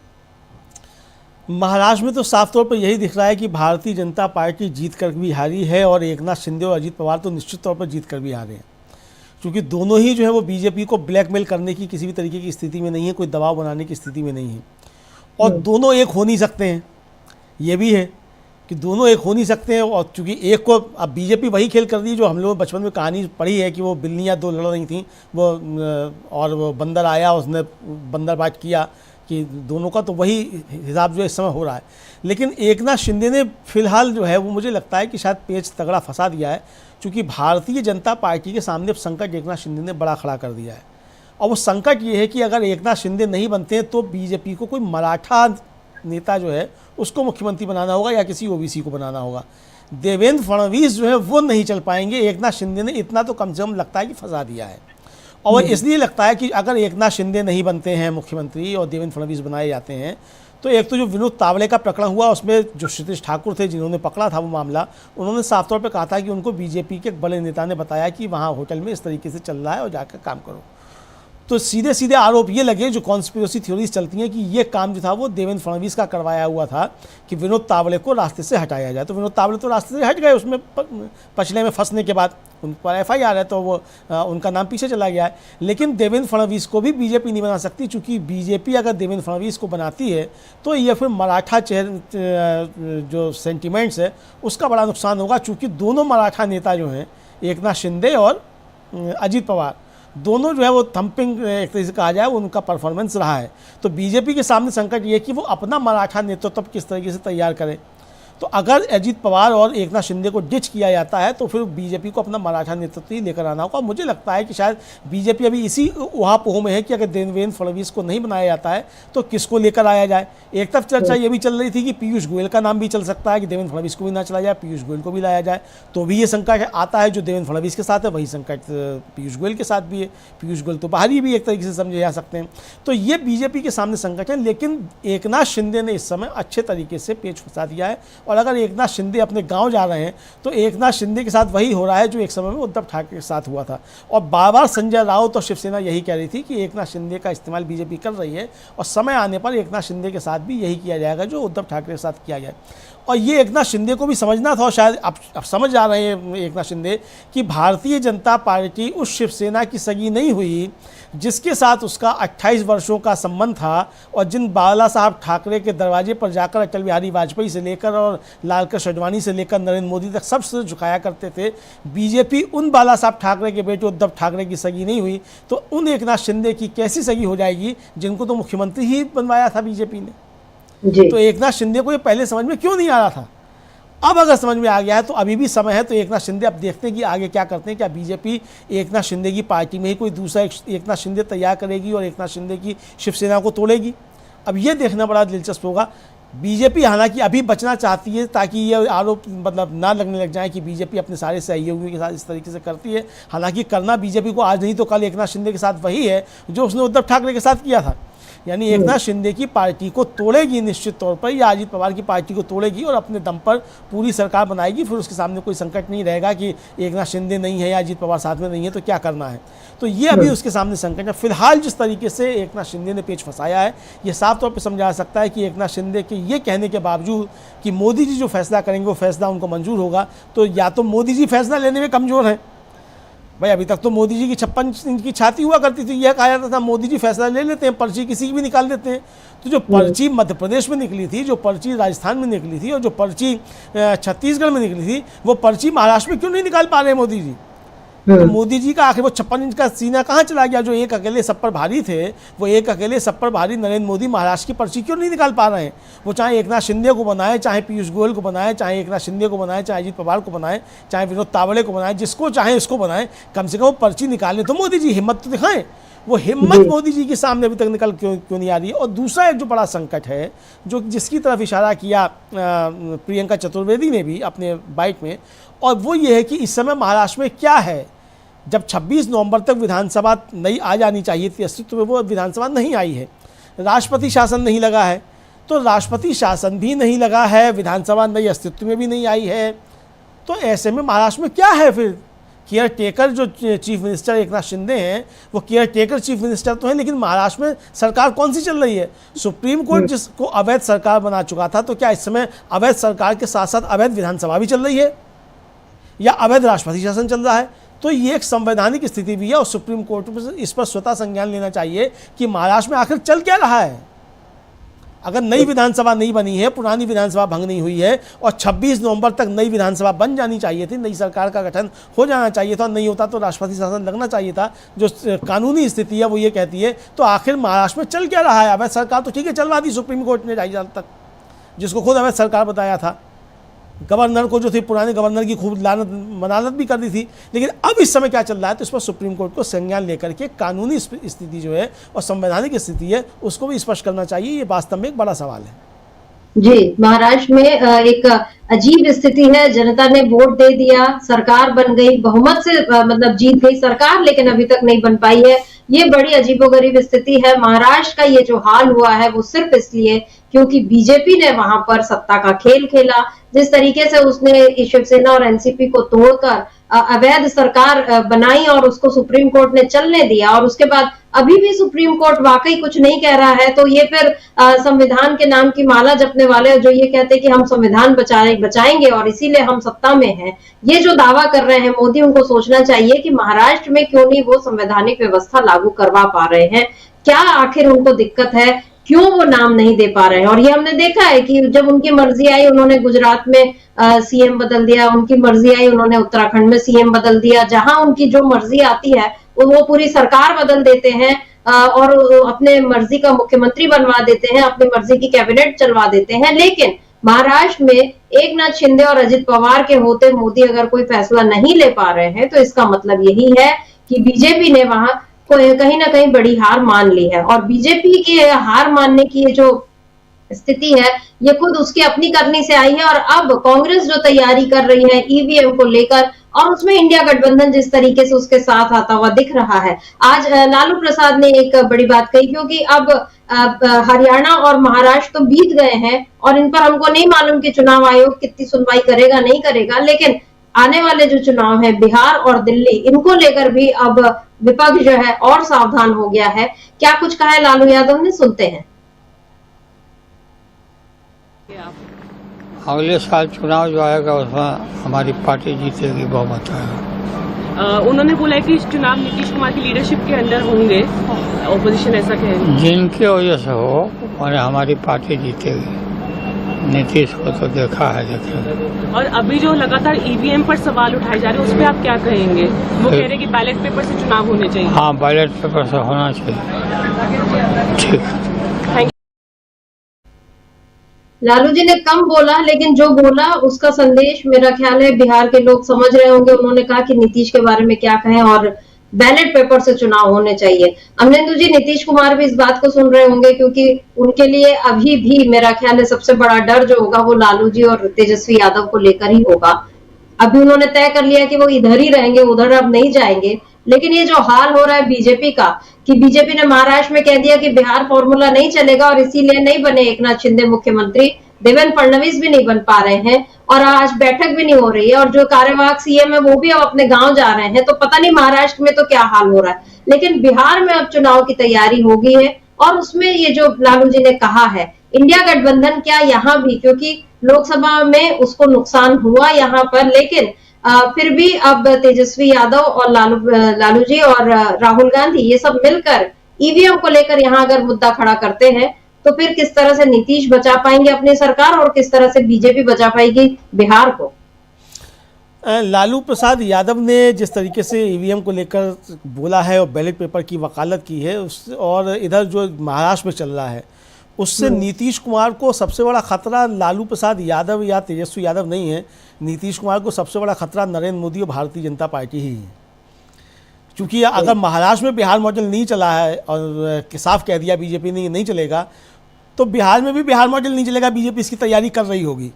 महाराष्ट्र में तो साफ तौर पर यही दिख रहा है कि भारतीय जनता पार्टी जीत कर भी हारी है, और एकनाथ शिंदे और अजीत पवार तो निश्चित तौर पर जीत कर भी हारे हैं, क्योंकि दोनों ही जो है वो बीजेपी को ब्लैकमेल करने की किसी भी तरीके की स्थिति में नहीं है, कोई दबाव बनाने की स्थिति में नहीं है। और दोनों एक हो नहीं सकते हैं, ये भी है कि दोनों एक हो नहीं सकते हैं। और चूँकि एक को अब बीजेपी वही खेल कर दी जो हम लोग बचपन में कहानी पढ़ी है कि वो बिल्लियाँ 2 लड़ रही थी, वो और वो बंदर आया, उसने बंदरबाज किया, कि दोनों का तो वही हिसाब जो इस समय हो रहा है। लेकिन एकनाथ शिंदे ने फिलहाल जो है वो मुझे लगता है कि शायद पेच तगड़ा फंसा दिया है, क्योंकि भारतीय जनता पार्टी के सामने संकट एकनाथ शिंदे ने बड़ा खड़ा कर दिया है। और वो संकट ये है कि अगर एकनाथ शिंदे नहीं बनते हैं तो बीजेपी को कोई मराठा नेता जो है उसको मुख्यमंत्री बनाना होगा या किसी ओबीसी को बनाना होगा। देवेंद्र फडणवीस जो है वो नहीं चल पाएंगे। एकनाथ शिंदे ने इतना तो कम से कम लगता है कि फंसा दिया है। और इसलिए लगता है कि अगर एकनाथ शिंदे नहीं बनते हैं मुख्यमंत्री और देवेंद्र फडणवीस बनाए जाते हैं, तो एक तो जो विनोद तावड़े का प्रकरण हुआ उसमें जो क्षितिज ठाकुर थे जिन्होंने पकड़ा था वो मामला, उन्होंने साफ तौर पे कहा था कि उनको बीजेपी के एक बड़े नेता ने बताया कि वहाँ होटल में इस तरीके से चल रहा है और जाकर काम करो। तो सीधे सीधे आरोप ये लगे, जो कॉन्स्पिरेसी थ्योरीज चलती हैं कि ये काम जो था वो देवेंद्र फडणवीस का करवाया हुआ था कि विनोद तावड़े को रास्ते से हटाया जाए। तो विनोद तावड़े तो रास्ते से हट गए, उसमें पछले में फंसने के बाद उन पर FIR है, तो वो उनका नाम पीछे चला गया है। लेकिन देवेंद्र फडणवीस को भी बीजेपी नहीं बना सकती, चूँकि बीजेपी अगर देवेंद्र फडणवीस को बनाती है तो ये फिर मराठा जो सेंटिमेंट्स है उसका बड़ा नुकसान होगा, चूँकि दोनों मराठा नेता जो हैं, एकनाथ शिंदे और अजीत पवार, दोनों जो है वो थंपिंग एक तरीके से कहा जाए उनका परफॉर्मेंस रहा है। तो बीजेपी के सामने संकट ये है कि वो अपना मराठा नेतृत्व किस तरीके से तैयार करे। तो अगर अजीत पवार और एकनाथ शिंदे को डिच किया जाता है तो फिर बीजेपी को अपना मराठा नेतृत्व ही लेकर आना होगा। मुझे लगता है कि शायद बीजेपी अभी इसी उहापोह में है कि अगर देवेंद्र फडणवीस को नहीं बनाया जाता है तो किसको लेकर आया जाए। एक तरफ चर्चा ये भी चल रही थी कि पीयूष गोयल का नाम भी चल सकता है कि देवेंद्र फडणवीस को भी ना चला जाए, पीयूष गोयल को भी लाया जाए। तो भी ये संकट आता है, जो देवेंद्र फडणवीस के साथ है वही संकट पीयूष गोयल के साथ भी है। पीयूष गोयल तो बाहरी भी एक तरीके से समझे जा सकते हैं। तो ये बीजेपी के सामने संकट है, लेकिन एकनाथ शिंदे ने इस समय अच्छे तरीके से पेच फंसा दिया है। और अगर एकनाथ शिंदे अपने गांव जा रहे हैं तो एकनाथ शिंदे के साथ वही हो रहा है जो एक समय में उद्धव ठाकरे के साथ हुआ था। और बार बार संजय राउत और शिवसेना यही कह रही थी कि एकनाथ शिंदे का इस्तेमाल बीजेपी कर रही है, और समय आने पर एकनाथ शिंदे के साथ भी यही किया जाएगा जो उद्धव ठाकरे के साथ किया गया। और ये एकनाथ शिंदे को भी समझना था, और शायद अब समझ आ रहे हैं एकनाथ शिंदे कि भारतीय जनता पार्टी उस शिवसेना की सगी नहीं हुई जिसके साथ उसका 28 वर्षों का संबंध था, और जिन बाला साहब ठाकरे के दरवाजे पर जाकर अटल बिहारी वाजपेयी से लेकर और लालकृष्ण आडवाणी से लेकर नरेंद्र मोदी तक सब से झुकाया करते थे। बीजेपी उन बाला साहब ठाकरे के बेटे उद्धव ठाकरे की सगी नहीं हुई, तो उन एकनाथ शिंदे की कैसी सगी हो जाएगी जिनको तो मुख्यमंत्री ही बनवाया था बीजेपी ने। तो एकनाथ शिंदे को ये पहले समझ में क्यों नहीं आ रहा था, अब अगर समझ में आ गया है तो अभी भी समय है। तो एकनाथ शिंदे अब देखते हैं कि आगे क्या करते हैं। क्या बीजेपी एकनाथ शिंदे की पार्टी में ही कोई दूसरा एकनाथ शिंदे तैयार करेगी और एकनाथ शिंदे की शिवसेना को तोड़ेगी? अब ये देखना बड़ा दिलचस्प होगा। बीजेपी हालांकि अभी बचना चाहती है ताकि ये आरोप मतलब ना लगने लग जाए कि बीजेपी अपने सारे सहयोगियों के साथ इस तरीके से करती है। हालांकि करना बीजेपी को आज नहीं तो कल एकनाथ शिंदे के साथ वही है जो उसने उद्धव ठाकरे के साथ किया था, यानी एकनाथ शिंदे की पार्टी को तोड़ेगी निश्चित तौर पर, या अजीत पवार की पार्टी को तोड़ेगी और अपने दम पर पूरी सरकार बनाएगी। फिर उसके सामने कोई संकट नहीं रहेगा कि एकनाथ शिंदे नहीं है या अजीत पवार साथ में नहीं है तो क्या करना है। तो ये अभी उसके सामने संकट है। फिलहाल जिस तरीके से एकनाथ शिंदे ने पेच फंसाया है, ये साफ तौर पर समझा जा सकता है कि एकनाथ शिंदे के ये कहने के बावजूद कि मोदी जी जो फैसला करेंगे वो फैसला उनको मंजूर होगा, तो या तो मोदी जी फैसला लेने में कमज़ोर हैं। भाई अभी तक तो मोदी जी की 56 इंच की छाती हुआ करती थी, यह कहा जाता था मोदी जी फैसला ले लेते हैं, पर्ची किसी की भी निकाल देते हैं। तो जो पर्ची मध्य प्रदेश में निकली थी, जो पर्ची राजस्थान में निकली थी और जो पर्ची छत्तीसगढ़ में निकली थी, वो पर्ची महाराष्ट्र में क्यों नहीं निकाल पा रहे मोदी जी? तो मोदी जी का आखिर वो 56 इंच का सीना कहाँ चला गया? जो एक अकेले सब पर भारी थे, वो एक अकेले सब पर भारी नरेंद्र मोदी महाराष्ट्र की पर्ची क्यों नहीं निकाल पा रहे हैं? वो चाहे एकनाथ शिंदे को बनाए, चाहे पीयूष गोयल को बनाए, चाहे एकनाथ शिंदे को बनाए, चाहे अजीत पवार को बनाए, चाहे विनोद तावड़े को बनाए, जिसको चाहे इसको बनाए, कम से कम वो पर्ची निकालें तो मोदी जी हिम्मत तो दिखाएं। वो हिम्मत मोदी जी के सामने अभी तक निकल क्यों नहीं आ रही है? और दूसरा एक जो बड़ा संकट है, जो जिसकी तरफ इशारा किया प्रियंका चतुर्वेदी ने भी अपने बाइट में, और वो ये है कि इस समय महाराष्ट्र में क्या है। जब 26 नवंबर तक विधानसभा नई आ जानी चाहिए थी अस्तित्व में, वो विधानसभा नहीं आई है। राष्ट्रपति शासन नहीं लगा है, तो राष्ट्रपति शासन भी नहीं लगा है, विधानसभा नई अस्तित्व में भी नहीं आई है। तो ऐसे में महाराष्ट्र में क्या है फिर? केयर टेकर जो चीफ मिनिस्टर एकनाथ शिंदे हैं, वो केयर टेकर चीफ मिनिस्टर तो हैं, लेकिन महाराष्ट्र में सरकार कौन सी चल रही है? सुप्रीम कोर्ट जिसको अवैध सरकार बना चुका था, तो क्या इस समय अवैध सरकार के साथ साथ अवैध विधानसभा भी चल रही है या अवैध राष्ट्रपति शासन चल रहा है? तो ये एक संवैधानिक स्थिति भी है और सुप्रीम कोर्ट में इस पर स्वतः संज्ञान लेना चाहिए कि महाराष्ट्र में आखिर चल क्या रहा है। अगर नई विधानसभा नहीं बनी है, पुरानी विधानसभा भंग नहीं हुई है और 26 नवंबर तक नई विधानसभा बन जानी चाहिए थी, नई सरकार का गठन हो जाना चाहिए था, नहीं होता तो राष्ट्रपति शासन लगना चाहिए था, जो कानूनी स्थिति है वो ये कहती है। तो आखिर महाराष्ट्र में चल क्या रहा है? अवैध सरकार तो ठीक है चलवा दी सुप्रीम कोर्ट ने 2.5 साल तक, जिसको खुद अवैध सरकार बताया था। गवर्नर को जो थी पुराने गवर्नर की खूब मनानत भी कर दी थी, लेकिन अब इस समय क्या चल रहा है? तो इस पर सुप्रीम कोर्ट को संज्ञान लेकर के कानूनी स्थिति जो है और संवैधानिक स्थिति है उसको भी स्पष्ट करना चाहिए। ये वास्तव में एक बड़ा सवाल है। जी, महाराष्ट्र में एक अजीब स्थिति है। जनता ने वोट दे दिया, सरकार बन गई, बहुमत से मतलब जीत गई सरकार, लेकिन अभी तक नहीं बन पाई है। ये बड़ी अजीबोगरीब स्थिति है। महाराष्ट्र का ये जो हाल हुआ है वो सिर्फ इसलिए क्योंकि बीजेपी ने वहां पर सत्ता का खेल खेला। जिस तरीके से उसने शिवसेना और एनसीपी को तोड़कर अवैध सरकार बनाई और उसको सुप्रीम कोर्ट ने चलने दिया, और उसके बाद अभी भी सुप्रीम कोर्ट वाकई कुछ नहीं कह रहा है, तो ये फिर संविधान के नाम की माला जपने वाले जो ये कहते हैं कि हम संविधान बचाएंगे और इसीलिए हम सत्ता में हैं, ये जो दावा कर रहे हैं मोदी, उनको सोचना चाहिए कि महाराष्ट्र में क्यों नहीं वो संवैधानिक व्यवस्था लागू करवा पा रहे हैं, क्या आखिर उनको दिक्कत है, क्यों वो नाम नहीं दे पा रहे हैं। और ये हमने देखा है कि जब उनकी मर्जी आई उन्होंने गुजरात में सीएम बदल दिया, उनकी मर्जी आई उन्होंने उत्तराखंड में सीएम बदल दिया, जहां उनकी जो मर्जी आती है वो पूरी सरकार बदल देते हैं और अपने मर्जी का मुख्यमंत्री बनवा देते हैं, अपनी मर्जी की कैबिनेट चलवा देते हैं। लेकिन महाराष्ट्र में एकनाथ शिंदे और अजित पवार के होते मोदी अगर कोई फैसला नहीं ले पा रहे हैं, तो इसका मतलब यही है कि बीजेपी ने वहां कहीं ना कहीं बड़ी हार मान ली है। और बीजेपी की हार मानने की ये जो स्थिति है, ये खुद उसकी अपनी करनी से आई है। और अब कांग्रेस जो तैयारी कर रही है ईवीएम को लेकर, और उसमें इंडिया गठबंधन जिस तरीके से उसके साथ आता हुआ दिख रहा है। आज लालू प्रसाद ने एक बड़ी बात कही, क्योंकि अब हरियाणा और महाराष्ट्र तो बीत गए हैं और इन पर हमको नहीं मालूम कि चुनाव आयोग कितनी सुनवाई करेगा नहीं करेगा, लेकिन आने वाले जो चुनाव है बिहार और दिल्ली, इनको लेकर भी अब विपक्ष जो है और सावधान हो गया है। क्या कुछ कहा है लालू यादव ने, सुनते हैं। अगले साल चुनाव जो आएगा उसमें हमारी पार्टी जीतेगी, बहुमत आएगा। उन्होंने बोला है कि इस चुनाव नीतीश कुमार की लीडरशिप के अंदर होंगे, ऑपोजिशन ऐसा कह रही है। जिनकी वजह से हो मैंने हमारी पार्टी जीतेगी। नीतीश को तो देखा है, देखेंगे। और अभी जो लगातार ईवीएम पर सवाल उठाए जा रहे हैं, उस पर आप क्या कहेंगे? वो कह रहे हैं कि बैलेट पेपर से चुनाव होने चाहिए। हाँ, बैलेट पेपर से होना चाहिए। ठीक। लालू जी ने कम बोला, लेकिन जो बोला उसका संदेश मेरा ख्याल है बिहार के लोग समझ रहे होंगे। उन्होंने कहा कि नीतीश के बारे में क्या कहें और बैलेट पेपर से चुनाव होने चाहिए। अमरेंदु जी, नीतीश कुमार भी इस बात को सुन रहे होंगे, क्योंकि उनके लिए अभी भी मेरा ख्याल है सबसे बड़ा डर जो होगा वो लालू जी और तेजस्वी यादव को लेकर ही होगा। अभी उन्होंने तय कर लिया कि वो इधर ही रहेंगे, उधर अब नहीं जाएंगे। लेकिन ये जो हाल हो रहा है बीजेपी का, कि बीजेपी ने महाराष्ट्र में कह दिया कि बिहार फॉर्मूला नहीं चलेगा और इसीलिए नहीं बने एकनाथ शिंदे मुख्यमंत्री, देवेंद्र फडणवीस भी नहीं बन पा रहे हैं और आज बैठक भी नहीं हो रही है, और जो कार्यवाहक सीएम है वो भी अब अपने गांव जा रहे हैं। तो पता नहीं महाराष्ट्र में तो क्या हाल हो रहा है, लेकिन बिहार में अब चुनाव की तैयारी हो गई है। और उसमें ये जो लालू जी ने कहा है इंडिया गठबंधन, क्या यहाँ भी, क्योंकि लोकसभा में उसको नुकसान हुआ यहाँ पर, लेकिन फिर भी अब तेजस्वी यादव और लालू जी और राहुल गांधी ये सब मिलकर ईवीएम को लेकर यहाँ अगर मुद्दा खड़ा करते हैं, तो फिर किस तरह से नीतीश बचा पाएंगे अपनी सरकार और किस तरह से बीजेपी बचा पाएगी बिहार को। लालू प्रसाद यादव ने जिस तरीके से ईवीएम को लेकर बोला है और बैलेट पेपर की वकालत की है और इधर जो महाराष्ट्र में चल रहा है, उससे नीतीश कुमार को सबसे बड़ा खतरा लालू प्रसाद यादव या तेजस्वी यादव नहीं है। नीतीश कुमार को सबसे बड़ा खतरा नरेंद्र मोदी और भारतीय जनता पार्टी ही है। क्योंकि अगर महाराष्ट्र में बिहार मॉडल नहीं चला है और साफ कह दिया बीजेपी ने नहीं चलेगा, तो बिहार में भी बिहार मॉडल नहीं चलेगा। बीजेपी इसकी तैयारी कर रही होगी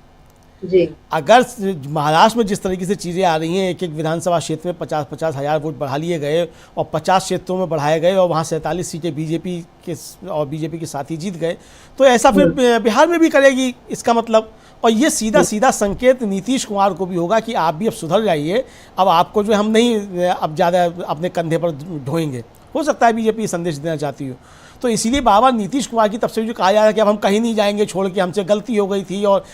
जी। अगर महाराष्ट्र में जिस तरीके से चीज़ें आ रही हैं, एक एक विधानसभा क्षेत्र में 50-50 हज़ार वोट बढ़ा लिए गए और 50 क्षेत्रों में बढ़ाए गए और वहाँ 47 सीटें बीजेपी के साथ ही जीत गए, तो ऐसा फिर बिहार में भी करेगी इसका मतलब। और ये सीधा सीधा संकेत नीतीश कुमार को भी होगा कि आप भी अब सुधर जाइए, अब आपको जो हम नहीं अब ज़्यादा अपने कंधे पर ढोएंगे। हो सकता है बीजेपी संदेश देना चाहती हो। तो इसीलिए बाबा नीतीश कुमार की तरफ से जो कहा जा रहा है कि अब हम कहीं नहीं जाएंगे छोड़ के, हमसे गलती हो गई थी और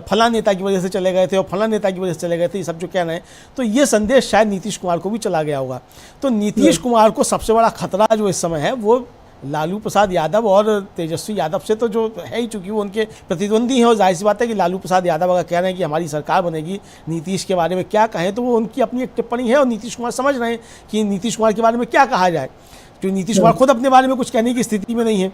फला नेता की वजह से चले गए थे और फला नेता की वजह से चले गए थे, ये सब जो कह रहे हैं, तो ये संदेश शायद नीतीश कुमार को भी चला गया होगा। तो नीतीश कुमार को सबसे बड़ा खतरा जो इस समय है वो लालू प्रसाद यादव और तेजस्वी यादव से तो जो है ही, चूँकि वो उनके प्रतिद्वंदी हैं। और जाहिर सी बात है कि लालू प्रसाद यादव अगर कह रहे हैं कि हमारी सरकार बनेगी, नीतीश के बारे में क्या कहें, तो वो उनकी अपनी एक टिप्पणी है और नीतीश कुमार समझ रहे हैं कि नीतीश कुमार के बारे में क्या कहा जाए। जो नीतीश कुमार खुद अपने बारे में कुछ कहने की स्थिति में नहीं है।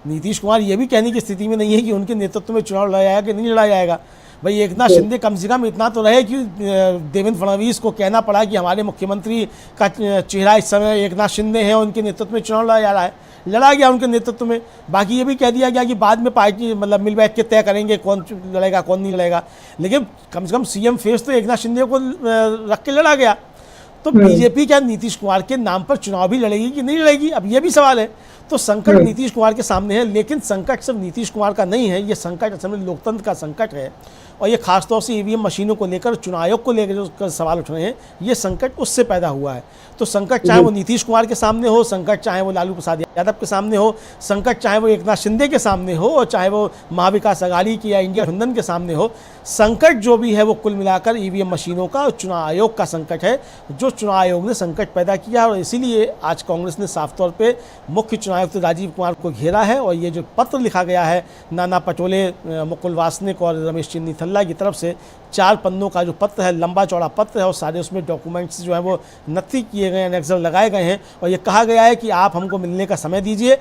नीतीश कुमार ये भी कहने की स्थिति में नहीं है कि उनके नेतृत्व में चुनाव लड़ा जाएगा कि नहीं लड़ा जाएगा। भाई एकनाथ शिंदे कम से कम इतना तो रहे कि देवेंद्र फडणवीस को कहना पड़ा कि हमारे मुख्यमंत्री का चेहरा इस समय एकनाथ शिंदे हैं, उनके नेतृत्व में चुनाव लड़ा जा रहा है, लड़ा गया उनके नेतृत्व में। बाकी ये भी कह दिया गया कि बाद में पार्टी मतलब मिल बैठ के तय करेंगे कौन लड़ेगा कौन नहीं लड़ेगा, लेकिन कम से कम सीएम फेस तो एकनाथ शिंदे को रख के लड़ा गया। तो बीजेपी क्या नीतीश कुमार के नाम पर चुनाव भी लड़ेगी कि नहीं लड़ेगी, अब ये भी सवाल है। तो संकट नीतीश कुमार के सामने है, लेकिन संकट सिर्फ नीतीश कुमार का नहीं है, ये संकट असल में लोकतंत्र का संकट है। और ये खासतौर से ईवीएम मशीनों को लेकर, चुनाव आयोग को लेकर जो सवाल उठ रहे हैं, ये संकट उससे पैदा हुआ है। तो संकट चाहे वो नीतीश कुमार के सामने हो, संकट चाहे वो लालू प्रसाद यादव के सामने हो, संकट चाहे वो एकनाथ शिंदे के सामने हो, और चाहे वो महाविकास अघाड़ी की या इंडिया गठबंधन के सामने हो, संकट जो भी है वो कुल मिलाकर ईवीएम मशीनों का और चुनाव आयोग का संकट है, जो चुनाव आयोग ने संकट पैदा किया। और इसीलिए आज कांग्रेस ने साफ तौर पे मुख्य चुनाव आयुक्त राजीव कुमार को घेरा है। और ये जो पत्र लिखा गया है नाना पटोले, मुकुल वासनिक और रमेश चन्नीथल्ला की तरफ से, 4 पन्नों का जो पत्र है, लंबा चौड़ा पत्र है, और सारे उसमें डॉक्यूमेंट्स जो है वो नक्की किए गए हैं, एनेक्सर लगाए गए हैं। और ये कहा गया है कि आप हमको मिलने का समय दीजिए,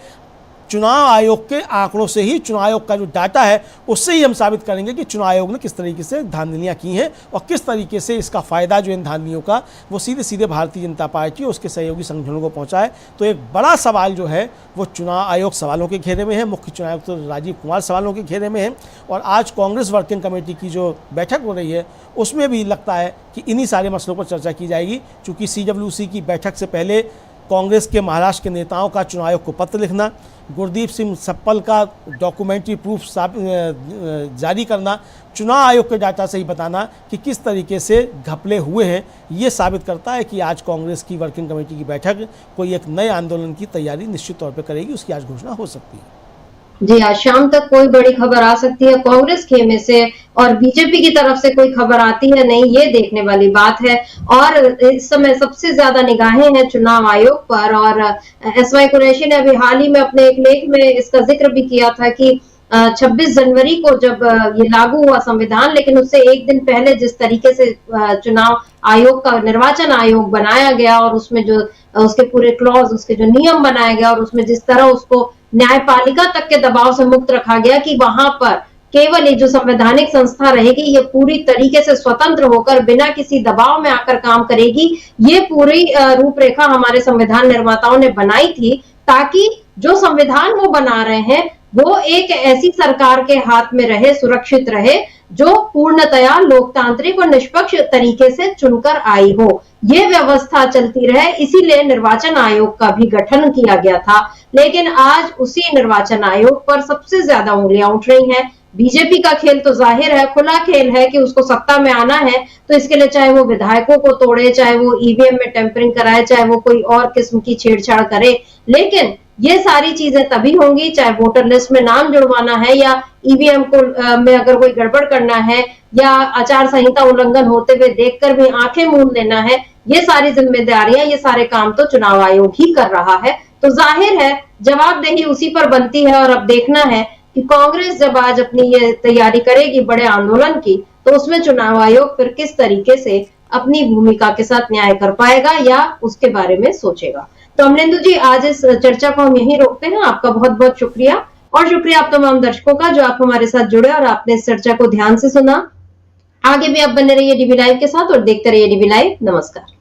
चुनाव आयोग के आंकड़ों से ही, चुनाव आयोग का जो डाटा है उससे ही हम साबित करेंगे कि चुनाव आयोग ने किस तरीके से धांधलियाँ की हैं और किस तरीके से इसका फ़ायदा जो इन धांधलियों का वो सीधे सीधे भारतीय जनता पार्टी और उसके सहयोगी संगठनों को पहुँचा है। तो एक बड़ा सवाल जो है वो चुनाव आयोग सवालों के घेरे में है, मुख्य चुनाव आयुक्त तो राजीव कुमार सवालों के घेरे में है। और आज कांग्रेस वर्किंग कमेटी की जो बैठक हो रही है उसमें भी लगता है कि इन्हीं सारे मसलों पर चर्चा की जाएगी। चूँकि CWC की बैठक से पहले कांग्रेस के महाराष्ट्र के नेताओं का चुनाव आयोग को पत्र लिखना, गुरदीप सिंह सप्पल का डॉक्यूमेंट्री प्रूफ जारी करना, चुनाव आयोग के डाटा से ही बताना कि किस तरीके से घपले हुए हैं, ये साबित करता है कि आज कांग्रेस की वर्किंग कमेटी की बैठक कोई एक नए आंदोलन की तैयारी निश्चित तौर पर करेगी, उसकी आज घोषणा हो सकती है। जी, आज शाम तक कोई बड़ी खबर आ सकती है कांग्रेस खेमे से, और बीजेपी की तरफ से कोई खबर आती है नहीं, ये देखने वाली बात है। और इस समय सबसे ज्यादा निगाहें हैं चुनाव आयोग पर। और SY कुरैशी ने अभी हाल ही में अपने एक लेख में इसका जिक्र भी किया था कि 26 जनवरी को जब ये लागू हुआ संविधान, लेकिन उससे एक दिन पहले जिस तरीके से चुनाव आयोग का, निर्वाचन आयोग बनाया गया और उसमें जो उसके पूरे क्लॉज, उसके जो नियम बनाए गए और उसमें जिस तरह उसको न्यायपालिका तक के दबाव से मुक्त रखा गया कि वहां पर केवल ये जो संवैधानिक संस्था रहेगी ये पूरी तरीके से स्वतंत्र होकर बिना किसी दबाव में आकर काम करेगी, ये पूरी रूपरेखा हमारे संविधान निर्माताओं ने बनाई थी, ताकि जो संविधान वो बना रहे हैं वो एक ऐसी सरकार के हाथ में रहे, सुरक्षित रहे, जो पूर्णतया लोकतांत्रिक और निष्पक्ष तरीके से चुनकर आई हो, ये व्यवस्था चलती रहे। इसीलिए निर्वाचन आयोग का भी गठन किया गया था। लेकिन आज उसी निर्वाचन आयोग पर सबसे ज्यादा उंगलियां उठ रही हैं। बीजेपी का खेल तो जाहिर है, खुला खेल है कि उसको सत्ता में आना है, तो इसके लिए चाहे वो विधायकों को तोड़े, चाहे वो ईवीएम में टेम्परिंग कराए, चाहे वो कोई और किस्म की छेड़छाड़ करे, लेकिन ये सारी चीजें तभी होंगी, चाहे वोटर लिस्ट में नाम जुड़वाना है या ईवीएम को में अगर कोई गड़बड़ करना है या आचार संहिता उल्लंघन होते हुए देखकर भी आंखें मूंद लेना है, ये सारी जिम्मेदारियां, ये सारे काम तो चुनाव आयोग ही कर रहा है। तो जाहिर है जवाबदेही उसी पर बनती है। और अब देखना है कि कांग्रेस जब आज अपनी ये तैयारी करेगी बड़े आंदोलन की, तो उसमें चुनाव आयोग फिर किस तरीके से अपनी भूमिका के साथ न्याय कर पाएगा या उसके बारे में सोचेगा। तो अमरेंदु जी, आज इस चर्चा को हम यहीं रोकते हैं। आपका बहुत बहुत शुक्रिया, और शुक्रिया आप तमाम दर्शकों का जो आप हमारे साथ जुड़े और आपने इस चर्चा को ध्यान से सुना। आगे भी आप बने रहिए DB लाइव के साथ और देखते रहिए DB लाइव। नमस्कार।